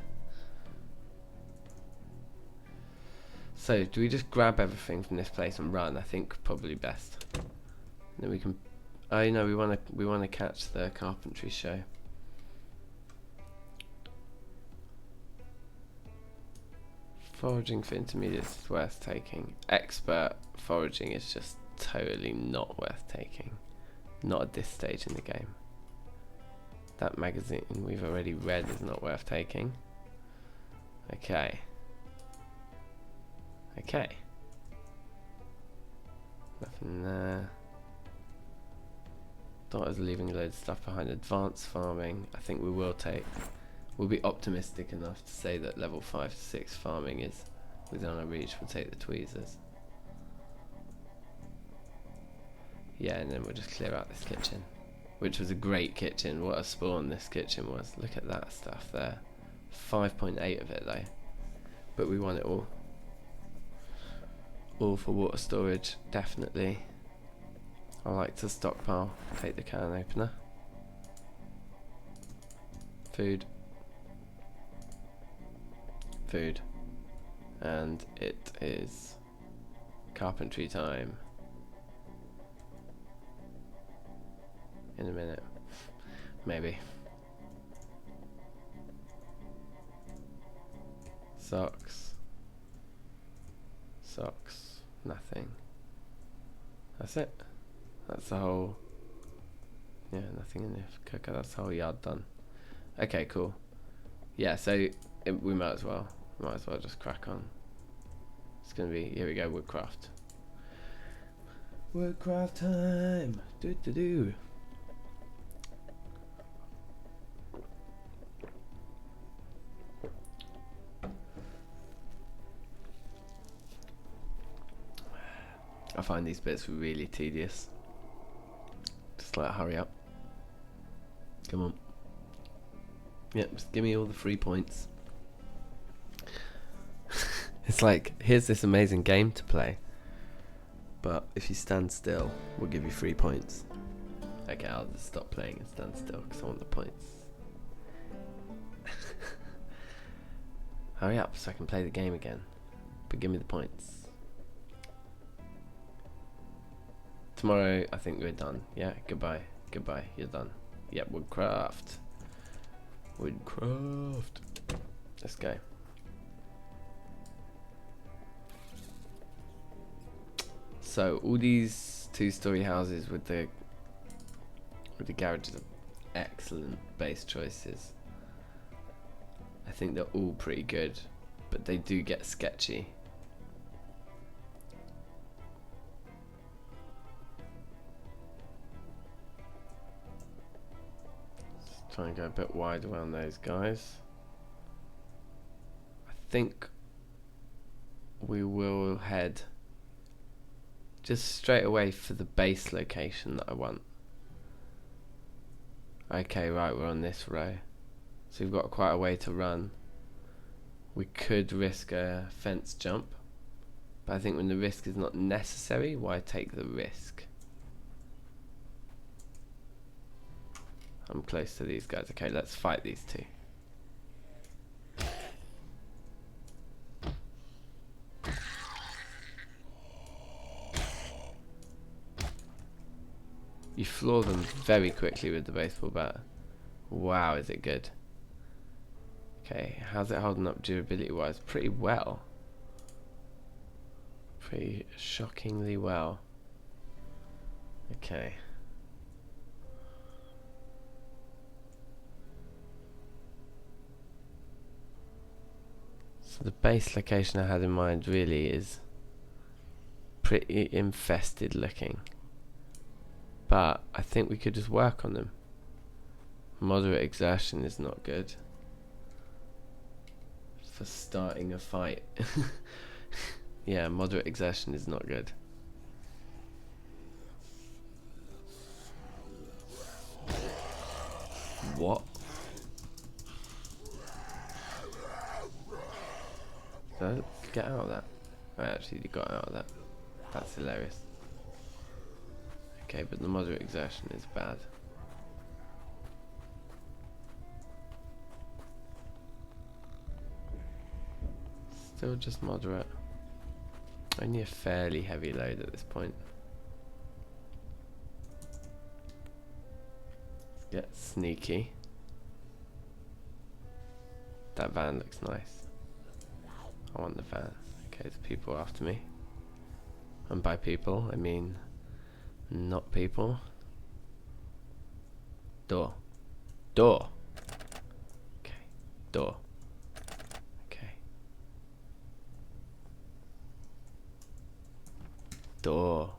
So do we just grab everything from this place and run? I think probably best. And then we can. Oh no, we want to catch the carpentry show. Foraging for intermediates is worth taking. Expert foraging is just totally not worth taking. Not at this stage in the game. That magazine we've already read is not worth taking. Okay. Okay. Nothing there. Daughter's leaving a load of stuff behind. Advanced farming, I think we will take. We'll be optimistic enough to say that level 5 to 6 farming is within our reach. We'll take the tweezers. Yeah, and then we'll just clear out this kitchen, which was a great kitchen. What a spawn this kitchen was. Look at that stuff there. 5.8 of it though, but we want it all. All for water storage, definitely. I like to stockpile. Take the can opener. Food. Food. And it is carpentry time. In a minute. Maybe. Socks. Socks. Nothing. That's it. That's the whole. Yeah, nothing in the cooker. That's the whole yard done. Okay, cool. Yeah, so we might as well just crack on. It's gonna be, here we go, woodcraft. Woodcraft time. Do do do. I find these bits really tedious. Just like, hurry up. Come on. Yep, just give me all the free points. It's like, here's this amazing game to play, but if you stand still, we'll give you 3 points. Okay, I'll just stop playing and stand still because I want the points. Hurry up so I can play the game again, but give me the points. Tomorrow, I think we're done. Yeah, goodbye. Goodbye, you're done. Yep, woodcraft. Woodcraft. Let's go. So all these 2-story houses with the garages are excellent base choices. I think they're all pretty good, but they do get sketchy. Let's try and go a bit wide around those guys. I think we will head just straight away for the base location that I want. Okay, right, we're on this row. So we've got quite a way to run. We could risk a fence jump, but I think when the risk is not necessary, why take the risk? I'm close to these guys. Okay, let's fight these two. You floor them very quickly with the baseball bat. Wow, is it good? Okay, how's it holding up durability wise? Pretty well. Pretty shockingly well. Okay. So the base location I had in mind really is pretty infested looking. But I think we could just work on them. Moderate exertion is not good for starting a fight. Yeah, moderate exertion is not good. What? That Get out of that. Oh, actually, you got out of that. That's hilarious. Okay, but the moderate exertion is bad. Still just moderate. Only a fairly heavy load at this point. Let's get sneaky. That van looks nice. I want the van. Okay, there's people after me. And by people, I mean not people. Door. Door. Okay. Door. Okay. Door.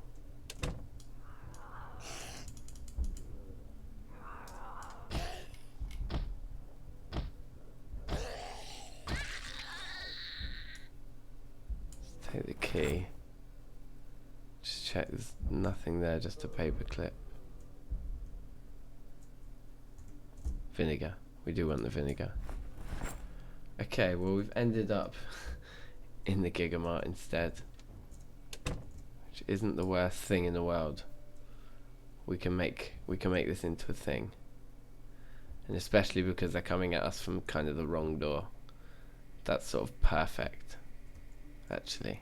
Let's take the key. Just check there's nothing there, just a paper clip. Vinegar. We do want the vinegar. Okay, well we've ended up in the Gigamart instead. Which isn't the worst thing in the world. We can make this into a thing. And especially because they're coming at us from kind of the wrong door. That's sort of perfect, actually.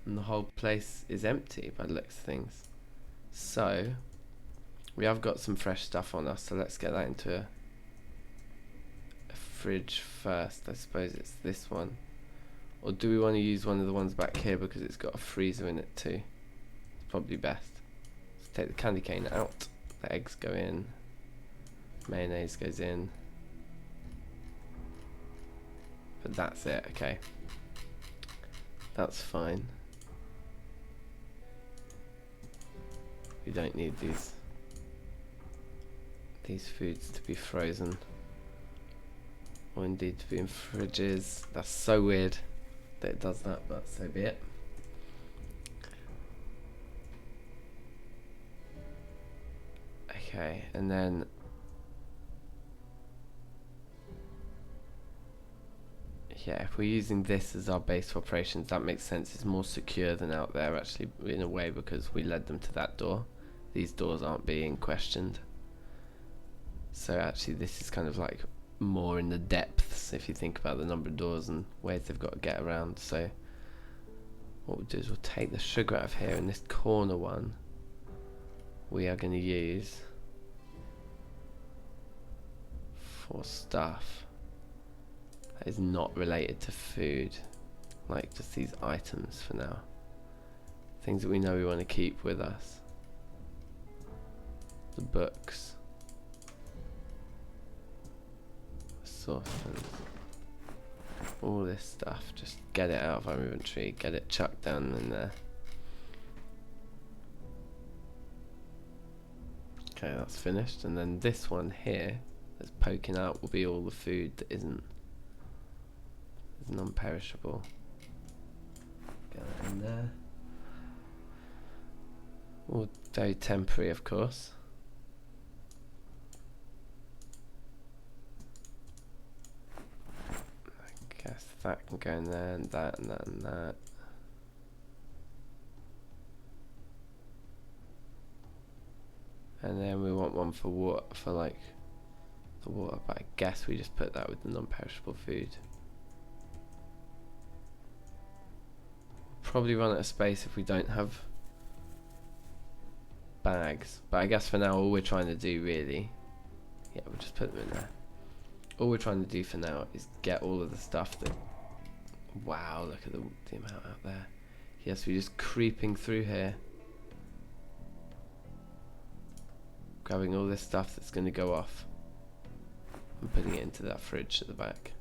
And the whole place is empty by the looks of things. So we have got some fresh stuff on us, so let's get that into a fridge first. I suppose it's this one. Or do we want to use one of the ones back here because it's got a freezer in it too? It's probably best. Let's take the candy cane out. The eggs go in. Mayonnaise goes in. But that's it, okay. That's fine. We don't need these foods to be frozen. Or indeed to be in fridges. That's so weird that it does that, but so be it. Okay, and then yeah, if we're using this as our base for operations, that makes sense. It's more secure than out there, actually, in a way, because we led them to that door. These doors aren't being questioned. So actually this is kind of like more in the depths if you think about the number of doors and ways they've got to get around. So what we'll do is we'll take the sugar out of here, and this corner one we are going to use for stuff that is not related to food, like just these items for now, things that we know we want to keep with us. The books, saucepans, all this stuff, just get it out of our inventory, get it chucked down in there. Okay, that's finished, and then this one here that's poking out will be all the food that is non-perishable. Get that in there. All very temporary, of course. I guess that can go in there, and that, and that, and that. And then we want one for water, for like the water, but I guess we just put that with the non-perishable food. Probably run out of space if we don't have bags, but I guess for now all we're trying to do really, yeah, we'll just put them in there. All we're trying to do for now is get all of the stuff that, wow, look at the amount out there. Yes, we're just creeping through here, grabbing all this stuff that's going to go off and putting it into that fridge at the back.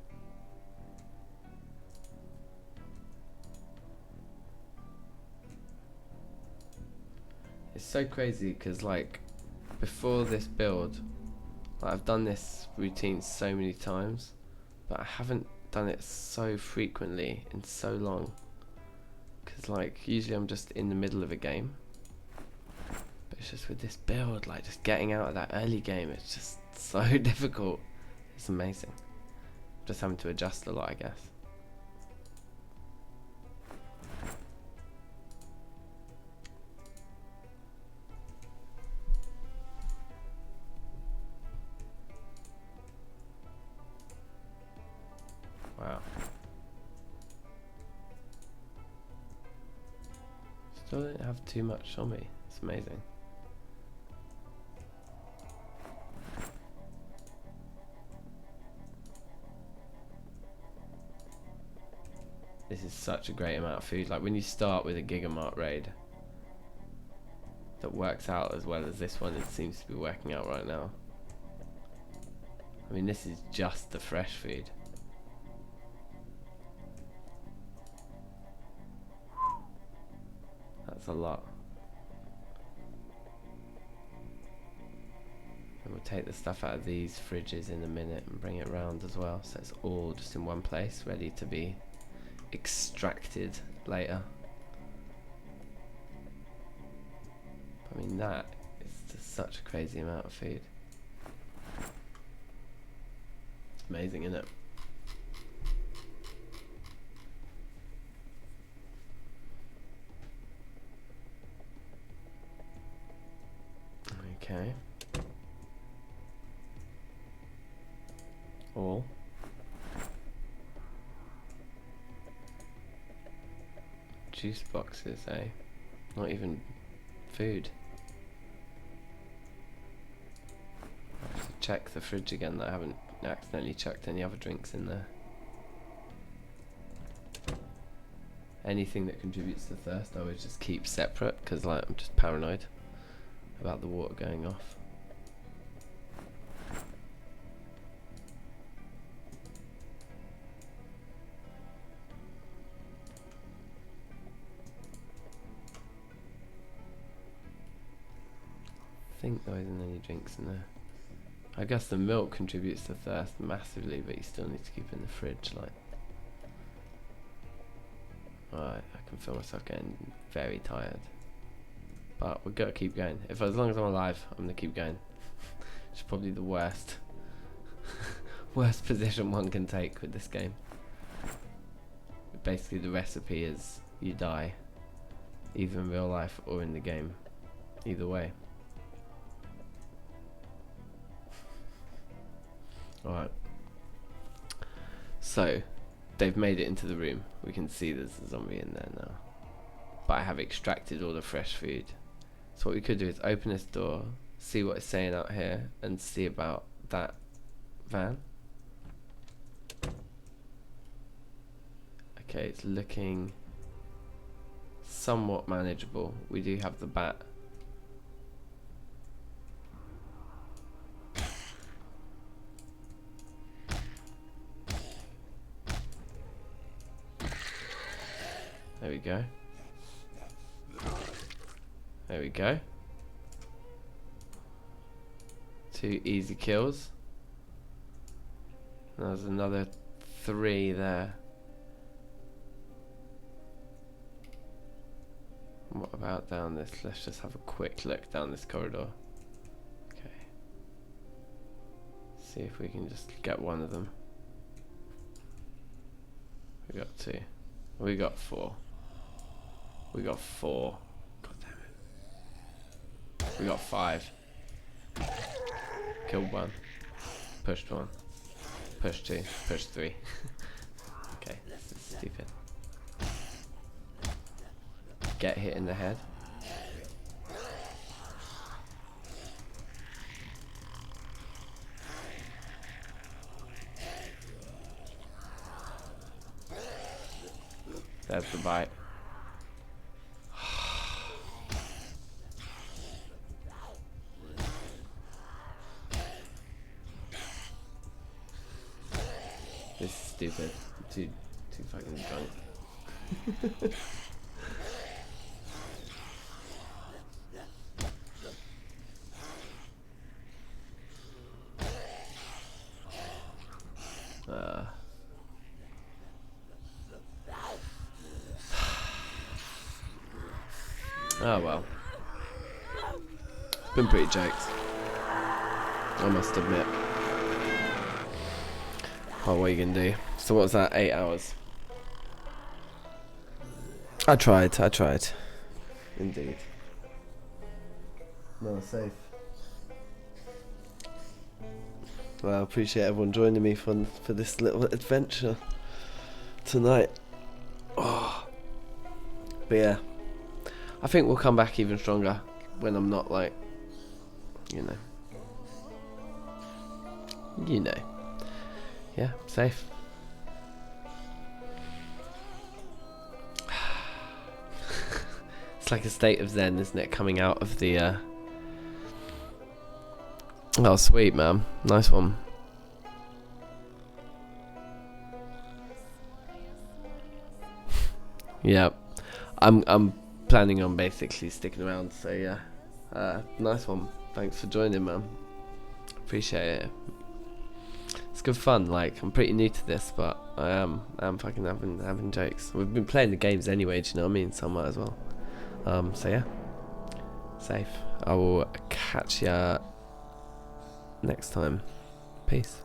It's so crazy because like before this build, like, I've done this routine so many times, but I haven't done it so frequently in so long, because like usually I'm just in the middle of a game, but it's just with this build, like just getting out of that early game, it's just so difficult. It's amazing. Just having to adjust a lot, I guess. Wow. Still don't have too much on me. It's amazing. This is such a great amount of food. Like when you start with a Gigamart raid that works out as well as this one, it seems to be working out right now. I mean, this is just the fresh food. That's a lot. And we'll take the stuff out of these fridges in a minute and bring it around as well, so it's all just in one place, ready to be extracted later. I mean, that is just such a crazy amount of food. It's amazing, isn't it? Okay. All. Juice boxes, eh? Not even food. I have to check the fridge again that I haven't accidentally chucked any other drinks in there. Anything that contributes to thirst I would just keep separate, because like I'm just paranoid about the water going off. I think there isn't any drinks in there. I guess the milk contributes to thirst massively, but you still need to keep it in the fridge. Like, alright, I can feel myself getting very tired, but we've got to keep going. If as long as I'm alive, I'm gonna keep going. It's probably the worst worst position one can take with this game. Basically, the recipe is you die, either in real life or in the game. Either way. Alright, so they've made it into the room. We can see there's a zombie in there now, but I have extracted all the fresh food. So what we could do is open this door, see what it's saying out here, and see about that van. Okay, it's looking somewhat manageable. We do have the bat. There we go. There we go. 2 easy kills. There's another 3 there. What about down this? Let's just have a quick look down this corridor. Okay. See if we can just get one of them. We got 2. We got 4. We got 4. God damn it. We got 5. Killed 1. Pushed 1. Pushed 2. Pushed 3. Okay, this is stupid. Get hit in the head. There's the bite. This is stupid. Too fucking drunk. Oh well. It's been pretty jokes, I must admit. Oh, what are you gonna do? So what was that? 8 hours. I tried. Indeed. No, safe. Well, I appreciate everyone joining me for this little adventure tonight. Oh. But yeah, I think we'll come back even stronger when I'm not like, you know. Yeah, safe. It's like a state of zen, isn't it? Coming out of the Oh, sweet, man. Nice one. Yeah, I'm planning on basically sticking around. So yeah, nice one. Thanks for joining, man. Appreciate it. It's good fun. Like, I'm pretty new to this, but I'm fucking having jokes. We've been playing the games anyway. Do you know what I mean? So I might as well. So yeah, safe. I will catch ya next time. Peace.